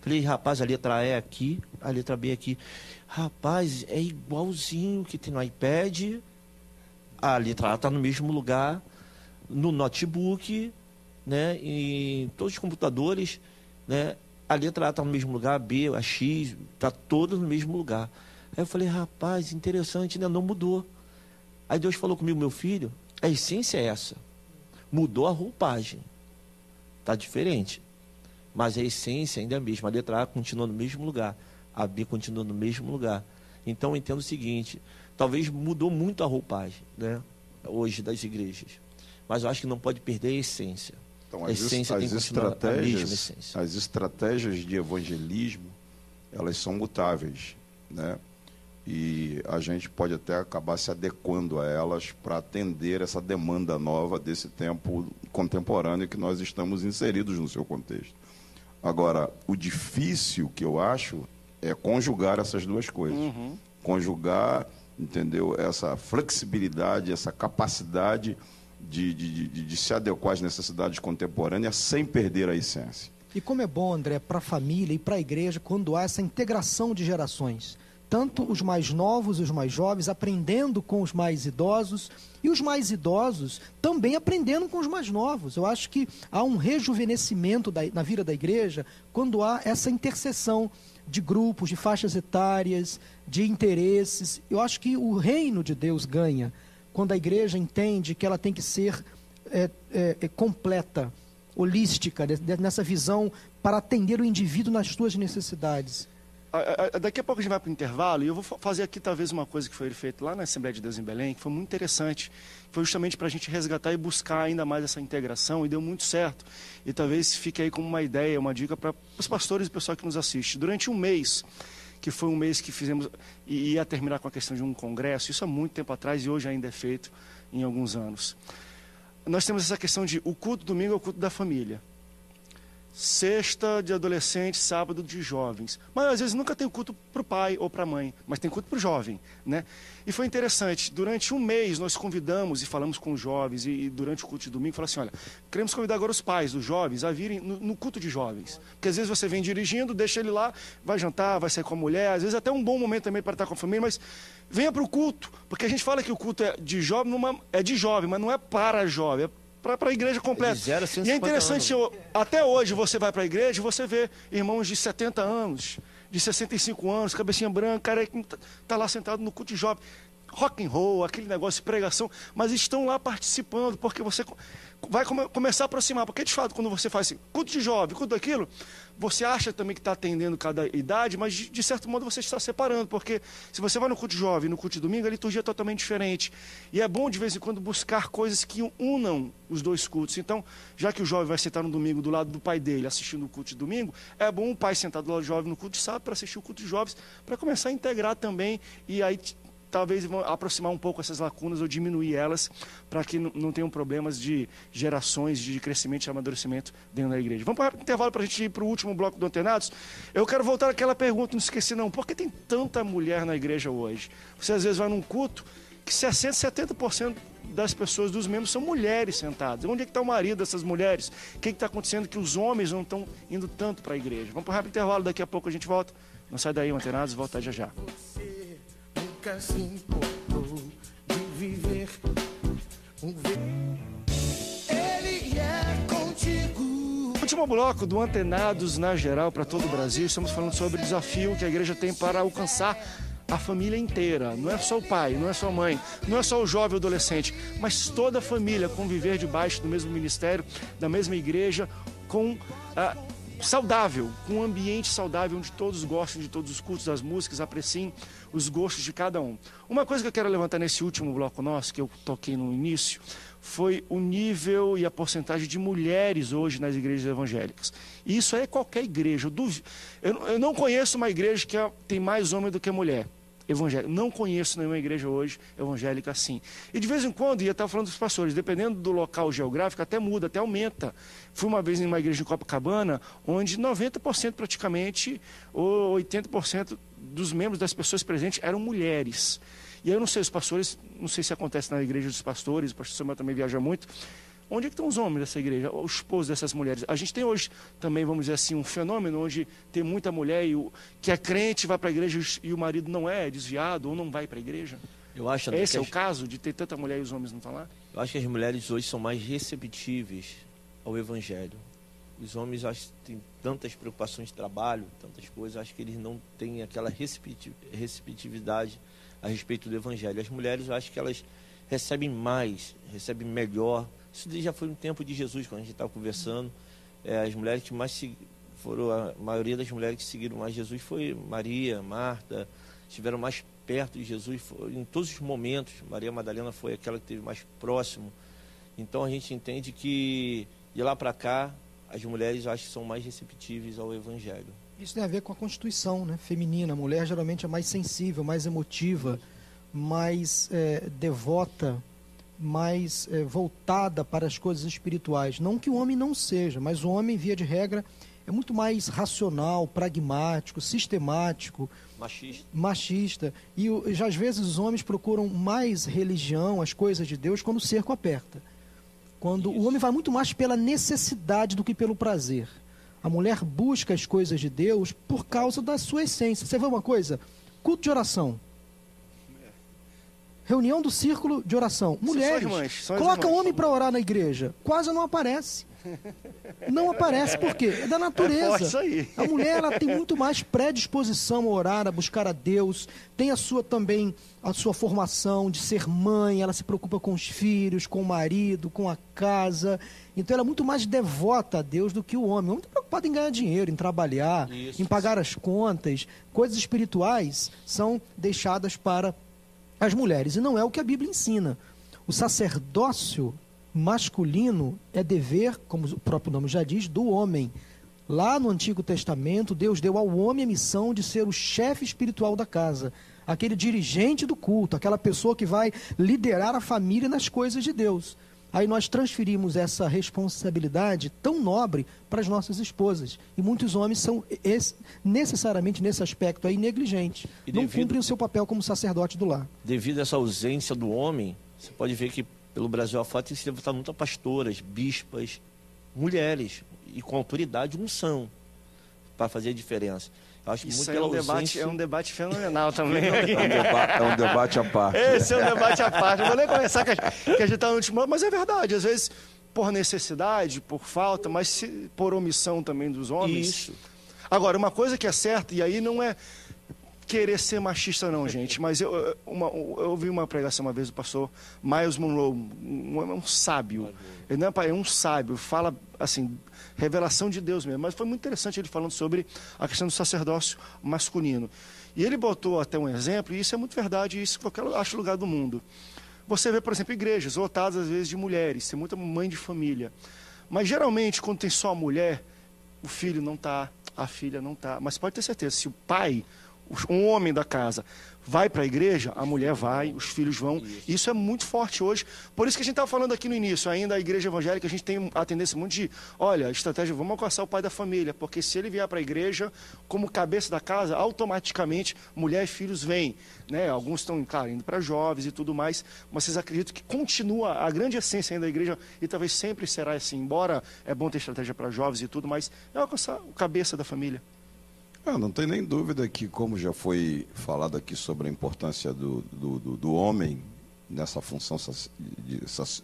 Speaker 4: falei, rapaz, a letra A é aqui, a letra B é aqui. Rapaz, é igualzinho que tem no iPad, a letra A está no mesmo lugar, no notebook, né, em todos os computadores, né, a letra A está no mesmo lugar, a B, a X, está todas no mesmo lugar. Aí eu falei, rapaz, interessante, né, não mudou. Aí Deus falou comigo, meu filho, a essência é essa, mudou a roupagem, está diferente, mas a essência ainda é a mesma, a letra A continua no mesmo lugar. A B continua no mesmo lugar. Então eu entendo o seguinte, talvez mudou muito a roupagem, né, hoje das igrejas, mas eu acho que não pode perder a essência.
Speaker 2: Então,
Speaker 4: A essência tem que continuar a mesma essência.
Speaker 2: as estratégias de evangelismo, elas são mutáveis, né? E a gente pode até acabar se adequando a elas para atender essa demanda nova desse tempo contemporâneo que nós estamos inseridos no seu contexto. Agora, o difícil que eu acho é conjugar essas duas coisas. Conjugar, entendeu? Essa flexibilidade, essa capacidade de se adequar às necessidades contemporâneas sem perder a essência.
Speaker 3: E como é bom, André, para a família e para a igreja, quando há essa integração de gerações. Tanto os mais novos e os mais jovens aprendendo com os mais idosos e os mais idosos também aprendendo com os mais novos. Eu acho que há um rejuvenescimento na vida da igreja quando há essa interseção de grupos, de faixas etárias, de interesses. Eu acho que o reino de Deus ganha quando a igreja entende que ela tem que ser completa, holística, nessa visão para atender o indivíduo nas suas necessidades.
Speaker 1: Daqui a pouco a gente vai para o intervalo e eu vou fazer aqui talvez uma coisa que foi feita lá na Assembleia de Deus em Belém, que foi muito interessante. Foi justamente para a gente resgatar e buscar ainda mais essa integração e deu muito certo. E talvez fique aí como uma ideia, uma dica para os pastores e o pessoal que nos assiste. Durante um mês, que foi um mês que fizemos, e ia terminar com a questão de um congresso, isso há muito tempo atrás e hoje ainda é feito em alguns anos. Nós temos essa questão de o culto domingo é o culto da família. Sexta de adolescentes, sábado de jovens. Mas às vezes nunca tem culto para o pai ou para a mãe, mas tem culto para o jovem, né? E foi interessante, durante um mês nós convidamos e falamos com os jovens, e durante o culto de domingo, falamos assim, olha, queremos convidar agora os pais dos jovens a virem no culto de jovens. Porque às vezes você vem dirigindo, deixa ele lá, vai jantar, vai sair com a mulher, às vezes até um bom momento também para estar com a família, mas venha para o culto, porque a gente fala que o culto é de jovem, mas não é para jovem, é para a igreja completa. E é interessante, até hoje você vai para a igreja e você vê irmãos de 70 anos, de 65 anos, cabecinha branca, cara que está lá sentado no culto de jovem. Rock and roll, aquele negócio de pregação, mas estão lá participando, porque você vai começar a aproximar. Porque, de fato, quando você faz assim, culto de jovem, culto daquilo, você acha também que está atendendo cada idade, mas, de certo modo, você está separando. Porque se você vai no culto de jovem e no culto de domingo, a liturgia é totalmente diferente. E é bom, de vez em quando, buscar coisas que unam os dois cultos. Então, já que o jovem vai sentar no domingo do lado do pai dele, assistindo o culto de domingo, é bom o pai sentar do lado do jovem no culto de sábado para assistir o culto de jovens, para começar a integrar também, e aí talvez vão aproximar um pouco essas lacunas ou diminuir elas, para que não tenham problemas de gerações de crescimento e amadurecimento dentro da igreja. Vamos para o intervalo para a gente ir para o último bloco do Antenados. Eu quero voltar àquela pergunta, não esqueci não, por que tem tanta mulher na igreja hoje? Você às vezes vai num culto que 60%, 70% das pessoas, dos membros, são mulheres sentadas. Onde é que está o marido dessas mulheres? O que está acontecendo que os homens não estão indo tanto para a igreja? Vamos para o rápido intervalo, daqui a pouco a gente volta. Não sai daí, Antenados, volta já já.
Speaker 5: Nunca se importou de viver Ele é contigo.
Speaker 1: Último bloco do Antenados na geral para todo o Brasil. Estamos falando sobre o desafio que a igreja tem para alcançar a família inteira, não é só o pai, não é só a mãe, não é só o jovem ou adolescente, mas toda a família conviver debaixo do mesmo ministério, da mesma igreja, com saudável, com um ambiente saudável onde todos gostem de todos os cultos, das músicas, apreciem os gostos de cada um. Uma coisa que eu quero levantar nesse último bloco nosso, que eu toquei no início, foi o nível e a porcentagem de mulheres hoje nas igrejas evangélicas. E isso é qualquer igreja. Eu não conheço uma igreja que tem mais homem do que mulher evangélica. Não conheço nenhuma igreja hoje evangélica assim. E de vez em quando, e eu estava falando dos pastores, dependendo do local geográfico, até muda, até aumenta. Fui uma vez em uma igreja em Copacabana, onde 90% praticamente, ou 80% dos membros das pessoas presentes eram mulheres. E aí eu não sei, os pastores, não sei se acontece na igreja dos pastores, o pastor Samuel também viaja muito. Onde é que estão os homens dessa igreja, os esposos dessas mulheres? A gente tem hoje também, vamos dizer assim, um fenômeno onde tem muita mulher que é crente, vai para a igreja e o marido não é desviado ou não vai para a igreja.
Speaker 4: Eu acho
Speaker 1: Esse é o caso de ter tanta mulher e os homens não estão lá?
Speaker 4: Eu acho que as mulheres hoje são mais receptíveis ao evangelho. Os homens, acho que têm tantas preocupações de trabalho, tantas coisas, acho que eles não têm aquela receptividade a respeito do evangelho. As mulheres, eu acho que elas recebem mais, recebem melhor. Isso já foi no tempo de Jesus, quando a gente estava conversando. As mulheres que mais foram, a maioria das mulheres que seguiram mais Jesus foi Maria, Marta, estiveram mais perto de Jesus em todos os momentos. Maria Madalena foi aquela que esteve mais próximo. Então a gente entende que de lá para cá, as mulheres, eu acho que são mais receptíveis ao evangelho.
Speaker 3: Isso tem a ver com a constituição, né, feminina. A mulher geralmente é mais sensível, mais emotiva, mais devota, mais voltada para as coisas espirituais. Não que o homem não seja, mas o homem, via de regra, é muito mais racional, pragmático, sistemático, machista. E já às vezes os homens procuram mais religião, as coisas de Deus, quando o cerco aperta. Quando o homem vai muito mais pela necessidade do que pelo prazer. A mulher busca as coisas de Deus por causa da sua essência. Você vê uma coisa? Culto de oração. Reunião do círculo de oração. Mulheres, coloca o homem para orar na igreja. Quase não aparece. Não aparece, por quê? É da natureza.
Speaker 1: Isso aí.
Speaker 3: A mulher, ela tem muito mais predisposição a orar, a buscar a Deus. Tem também a sua formação de ser mãe. Ela se preocupa com os filhos, com o marido, com a casa. Então ela é muito mais devota a Deus do que o homem. O homem está preocupado em ganhar dinheiro, em trabalhar, em pagar as contas. Coisas espirituais são deixadas para as mulheres. E não é o que a Bíblia ensina. O sacerdócio masculino é dever, como o próprio nome já diz, do homem. Lá no Antigo Testamento, Deus deu ao homem a missão de ser o chefe espiritual da casa, aquele dirigente do culto, aquela pessoa que vai liderar a família nas coisas de Deus. Aí nós transferimos essa responsabilidade tão nobre para as nossas esposas. E muitos homens são necessariamente, nesse aspecto aí, negligentes. Não cumprem o seu papel como sacerdote do lar.
Speaker 4: Devido a essa ausência do homem, você pode ver que pelo Brasil afora tem se levantado muitas pastoras, bispas, mulheres, e com autoridade, unção, para fazer a diferença. Eu acho que
Speaker 1: isso
Speaker 4: muito
Speaker 1: é um debate fenomenal também.
Speaker 2: É um debate à parte.
Speaker 1: Esse é um debate à parte. Não vou nem começar que a gente está no último, mas é verdade. Às vezes, por necessidade, por falta, mas por omissão também dos homens.
Speaker 4: Isso.
Speaker 1: Agora, uma coisa que é certa, e aí não é querer ser machista não, gente, mas eu ouvi uma pregação uma vez do pastor Miles Monroe, um sábio. Ele não é um sábio, fala assim, revelação de Deus mesmo. Mas foi muito interessante ele falando sobre a questão do sacerdócio masculino. E ele botou até um exemplo, e isso é muito verdade, isso em qualquer lugar do mundo. Você vê, por exemplo, igrejas lotadas às vezes de mulheres, tem muita mãe de família. Mas geralmente, quando tem só a mulher, o filho não está, a filha não está. Mas pode ter certeza, se o pai, um homem da casa, vai para a igreja, a mulher vai, os filhos vão. Isso é muito forte hoje. Por isso que a gente estava falando aqui no início, ainda a igreja evangélica, a gente tem a tendência muito de, olha, estratégia, vamos alcançar o pai da família, porque se ele vier para a igreja como cabeça da casa, automaticamente mulher e filhos vêm. Né? Alguns estão, claro, indo para jovens e tudo mais, mas vocês acreditam que continua a grande essência ainda da igreja, e talvez sempre será assim, embora é bom ter estratégia para jovens e tudo, mas é alcançar o cabeça da família.
Speaker 2: Não tem nem dúvida que, como já foi falado aqui sobre a importância do homem nessa função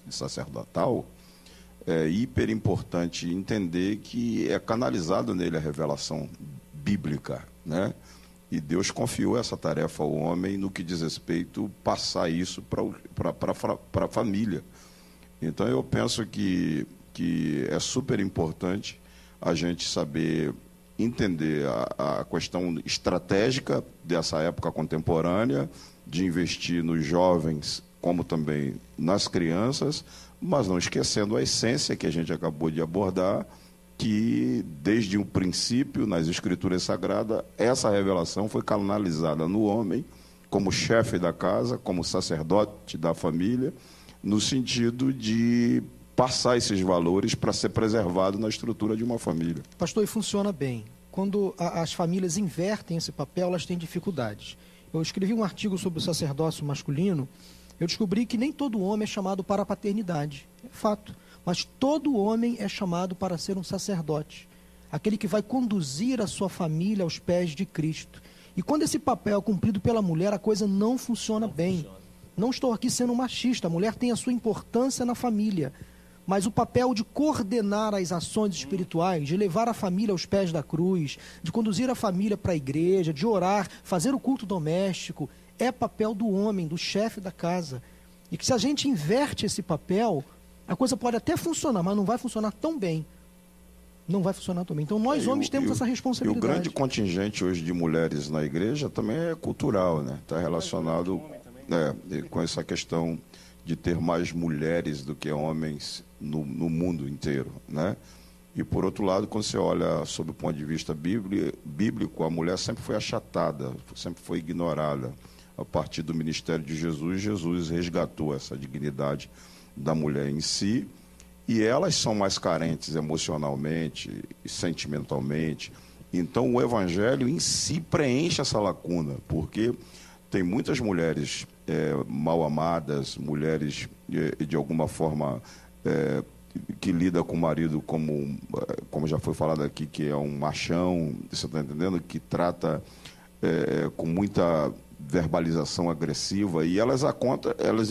Speaker 2: sacerdotal, é hiper importante entender que é canalizado nele a revelação bíblica, né? E Deus confiou essa tarefa ao homem no que diz respeito passar isso para a família. Então, eu penso que é super importante a gente saber entender a questão estratégica dessa época contemporânea, de investir nos jovens, como também nas crianças, mas não esquecendo a essência que a gente acabou de abordar, que desde o princípio, nas Escrituras Sagradas, essa revelação foi canalizada no homem, como chefe da casa, como sacerdote da família, no sentido de passar esses valores para ser preservado na estrutura de uma família.
Speaker 3: Pastor, e funciona bem. Quando as famílias invertem esse papel, elas têm dificuldades. Eu escrevi um artigo sobre o sacerdócio masculino, eu descobri que nem todo homem é chamado para a paternidade, é fato. Mas todo homem é chamado para ser um sacerdote, aquele que vai conduzir a sua família aos pés de Cristo. E quando esse papel é cumprido pela mulher, a coisa não funciona bem. Não estou aqui sendo machista, a mulher tem a sua importância na família, mas o papel de coordenar as ações espirituais, de levar a família aos pés da cruz, de conduzir a família para a igreja, de orar, fazer o culto doméstico, é papel do homem, do chefe da casa. E que se a gente inverte esse papel, a coisa pode até funcionar, mas não vai funcionar tão bem. Não vai funcionar tão bem. Então, nós homens temos essa responsabilidade.
Speaker 2: E o grande contingente hoje de mulheres na igreja também é cultural, né? Está relacionado com essa questão de ter mais mulheres do que homens no mundo inteiro, né? E, por outro lado, quando você olha sob o ponto de vista bíblico, a mulher sempre foi achatada, sempre foi ignorada. A partir do ministério de Jesus, Jesus resgatou essa dignidade da mulher em si, e elas são mais carentes emocionalmente e sentimentalmente. Então, o Evangelho em si preenche essa lacuna, porque tem muitas mulheres mal amadas, mulheres de alguma forma que lida com o marido como já foi falado aqui, que é um machão, você está entendendo? Que trata com muita verbalização agressiva, e elas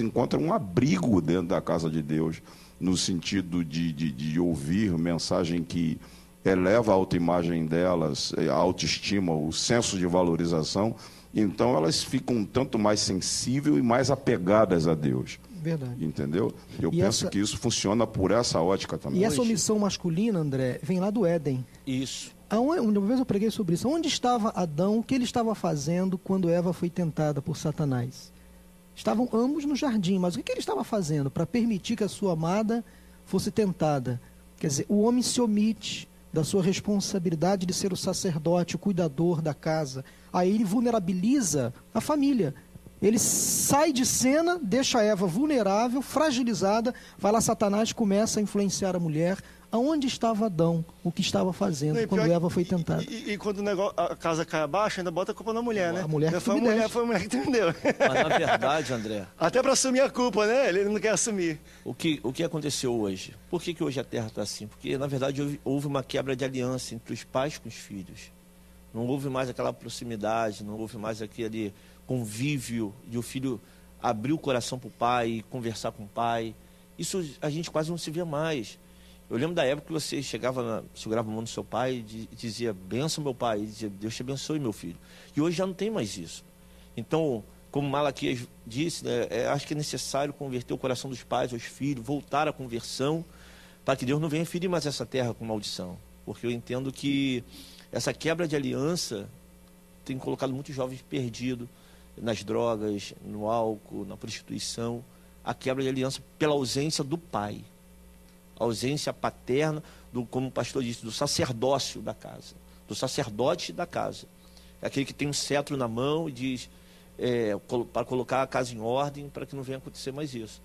Speaker 2: encontram um abrigo dentro da casa de Deus, no sentido de ouvir mensagem que eleva a autoimagem delas, a autoestima, o senso de valorização. Então elas ficam um tanto mais sensíveis e mais apegadas a Deus.
Speaker 3: Verdade.
Speaker 2: Entendeu? Eu penso que isso funciona por essa ótica também.
Speaker 3: E essa omissão masculina, André, vem lá do Éden.
Speaker 4: Isso.
Speaker 3: Uma vez eu preguei sobre isso. Onde estava Adão? O que ele estava fazendo quando Eva foi tentada por Satanás? Estavam ambos no jardim, mas o que ele estava fazendo para permitir que a sua amada fosse tentada? Quer dizer, o homem se omite da sua responsabilidade de ser o sacerdote, o cuidador da casa. Aí ele vulnerabiliza a família. Ele sai de cena, deixa a Eva vulnerável, fragilizada, vai lá Satanás, começa a influenciar a mulher. Aonde estava Adão? O que estava fazendo quando Eva foi tentada?
Speaker 1: E quando a casa cai abaixo, ainda bota a culpa na mulher, né?
Speaker 3: A mulher que
Speaker 1: foi a mulher que entendeu.
Speaker 4: Mas na verdade, André...
Speaker 1: Até para assumir a culpa, né? Ele não quer assumir.
Speaker 4: O que aconteceu hoje? Por que hoje a Terra está assim? Porque, na verdade, houve uma quebra de aliança entre os pais com os filhos. Não houve mais aquela proximidade, não houve mais aquele convívio de o filho abrir o coração para o pai e conversar com o pai. Isso a gente quase não se vê mais. Eu lembro da época que você chegava, segurava a mão do seu pai e dizia, benção meu pai, e dizia, Deus te abençoe meu filho. E hoje já não tem mais isso. Então, como Malaquias disse, né, acho que é necessário converter o coração dos pais aos filhos, voltar à conversão, para que Deus não venha ferir mais essa terra com maldição. Porque eu entendo que essa quebra de aliança tem colocado muitos jovens perdidos nas drogas, no álcool, na prostituição. A quebra de aliança pela ausência do pai. A ausência paterna, como o pastor disse, do sacerdócio da casa, do sacerdote da casa. É aquele que tem um cetro na mão e diz para colocar a casa em ordem, para que não venha acontecer mais isso.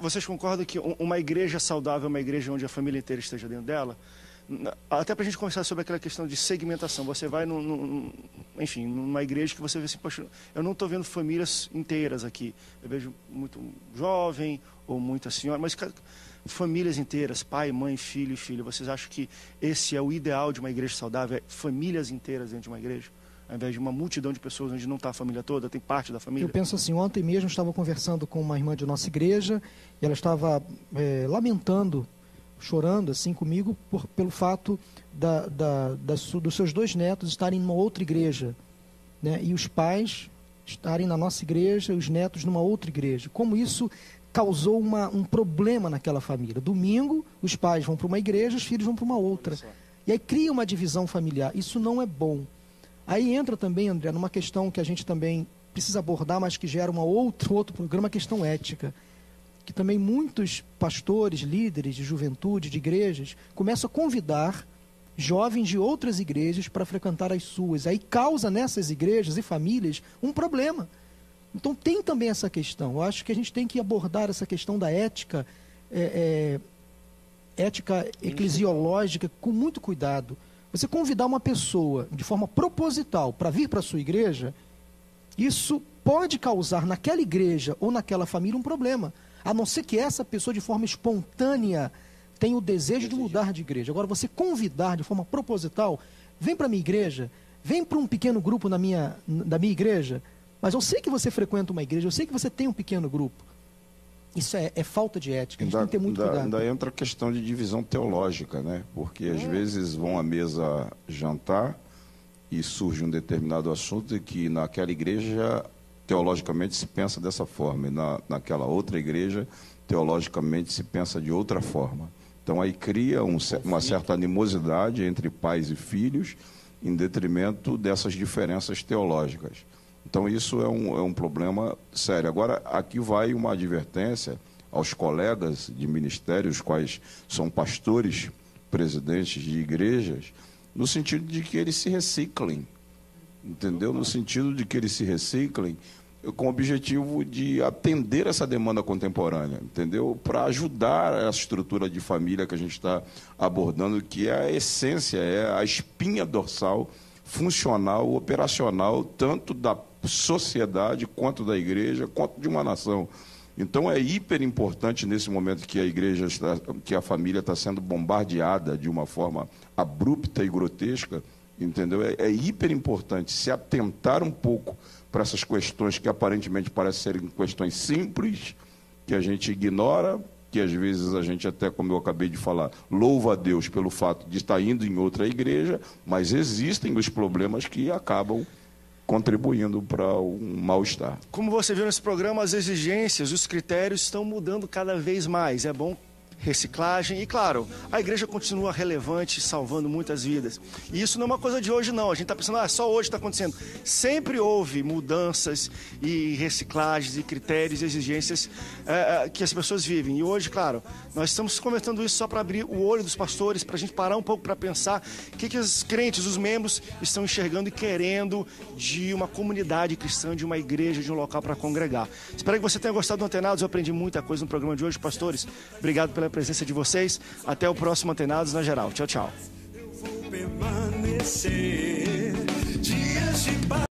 Speaker 1: Vocês concordam que uma igreja saudável é uma igreja onde a família inteira esteja dentro dela? Até para a gente conversar sobre aquela questão de segmentação. Você vai, enfim, numa igreja que você vê assim, poxa, eu não estou vendo famílias inteiras aqui. Eu vejo muito jovem ou muita senhora, mas famílias inteiras, pai, mãe, filho e filha. Vocês acham que esse é o ideal de uma igreja saudável? É famílias inteiras dentro de uma igreja? Ao invés de uma multidão de pessoas onde não está a família toda, tem parte da família?
Speaker 3: Eu penso assim, ontem mesmo eu estava conversando com uma irmã de nossa igreja e ela estava chorando assim comigo pelo fato dos seus 2 netos estarem em uma outra igreja. né, e os pais estarem na nossa igreja e os netos numa outra igreja. Como isso causou um problema naquela família. Domingo, os pais vão para uma igreja, os filhos vão para uma outra. E aí cria uma divisão familiar. Isso não é bom. Aí entra também, André, numa questão que a gente também precisa abordar, mas que gera outro programa, a questão ética. Que também muitos pastores, líderes de juventude, de igrejas, começam a convidar jovens de outras igrejas para frequentar as suas. Aí causa nessas igrejas e famílias um problema. Então tem também essa questão. Eu acho que a gente tem que abordar essa questão da ética, ética eclesiológica, com muito cuidado. Você convidar uma pessoa de forma proposital para vir para a sua igreja, isso pode causar naquela igreja ou naquela família um problema. A não ser que essa pessoa, de forma espontânea, tenha o desejo de mudar de igreja. Agora, você convidar de forma proposital, vem para a minha igreja, vem para um pequeno grupo da minha igreja, mas eu sei que você frequenta uma igreja, eu sei que você tem um pequeno grupo. Isso é falta de ética, a gente tem que ter muito cuidado.
Speaker 2: Ainda entra a questão de divisão teológica, né? Porque às vezes vão à mesa jantar e surge um determinado assunto e que naquela igreja teologicamente se pensa dessa forma, e naquela outra igreja teologicamente se pensa de outra forma. Então aí cria uma certa animosidade entre pais e filhos em detrimento dessas diferenças teológicas. Então isso é um problema sério. Agora, aqui vai uma advertência aos colegas de ministérios, quais são pastores, presidentes de igrejas, no sentido de que eles se reciclem, entendeu? No sentido de que eles se reciclem com o objetivo de atender essa demanda contemporânea, entendeu? Para ajudar a estrutura de família que a gente está abordando, que é a essência, é a espinha dorsal, funcional, operacional, tanto da sociedade, quanto da igreja, quanto de uma nação. Então é hiper importante nesse momento que a igreja que a família está sendo bombardeada de uma forma abrupta e grotesca, entendeu? É hiper importante se atentar um pouco para essas questões que aparentemente parecem serem questões simples, que a gente ignora, que às vezes a gente até, como eu acabei de falar, louva a Deus pelo fato de estar indo em outra igreja, mas existem os problemas que acabam contribuindo para um mal-estar.
Speaker 1: Como você viu nesse programa, as exigências, os critérios estão mudando cada vez mais. É bom reciclagem e, claro, a igreja continua relevante, salvando muitas vidas. E isso não é uma coisa de hoje, não. A gente está pensando, só hoje está acontecendo. Sempre houve mudanças e reciclagens e critérios e exigências que as pessoas vivem. E hoje, claro, nós estamos comentando isso só para abrir o olho dos pastores, para a gente parar um pouco para pensar o que os crentes, os membros, estão enxergando e querendo de uma comunidade cristã, de uma igreja, de um local para congregar. Espero que você tenha gostado do Antenados. Eu aprendi muita coisa no programa de hoje, pastores. Obrigado pela presença de vocês. Até o próximo Antenados na Geral. Tchau, tchau.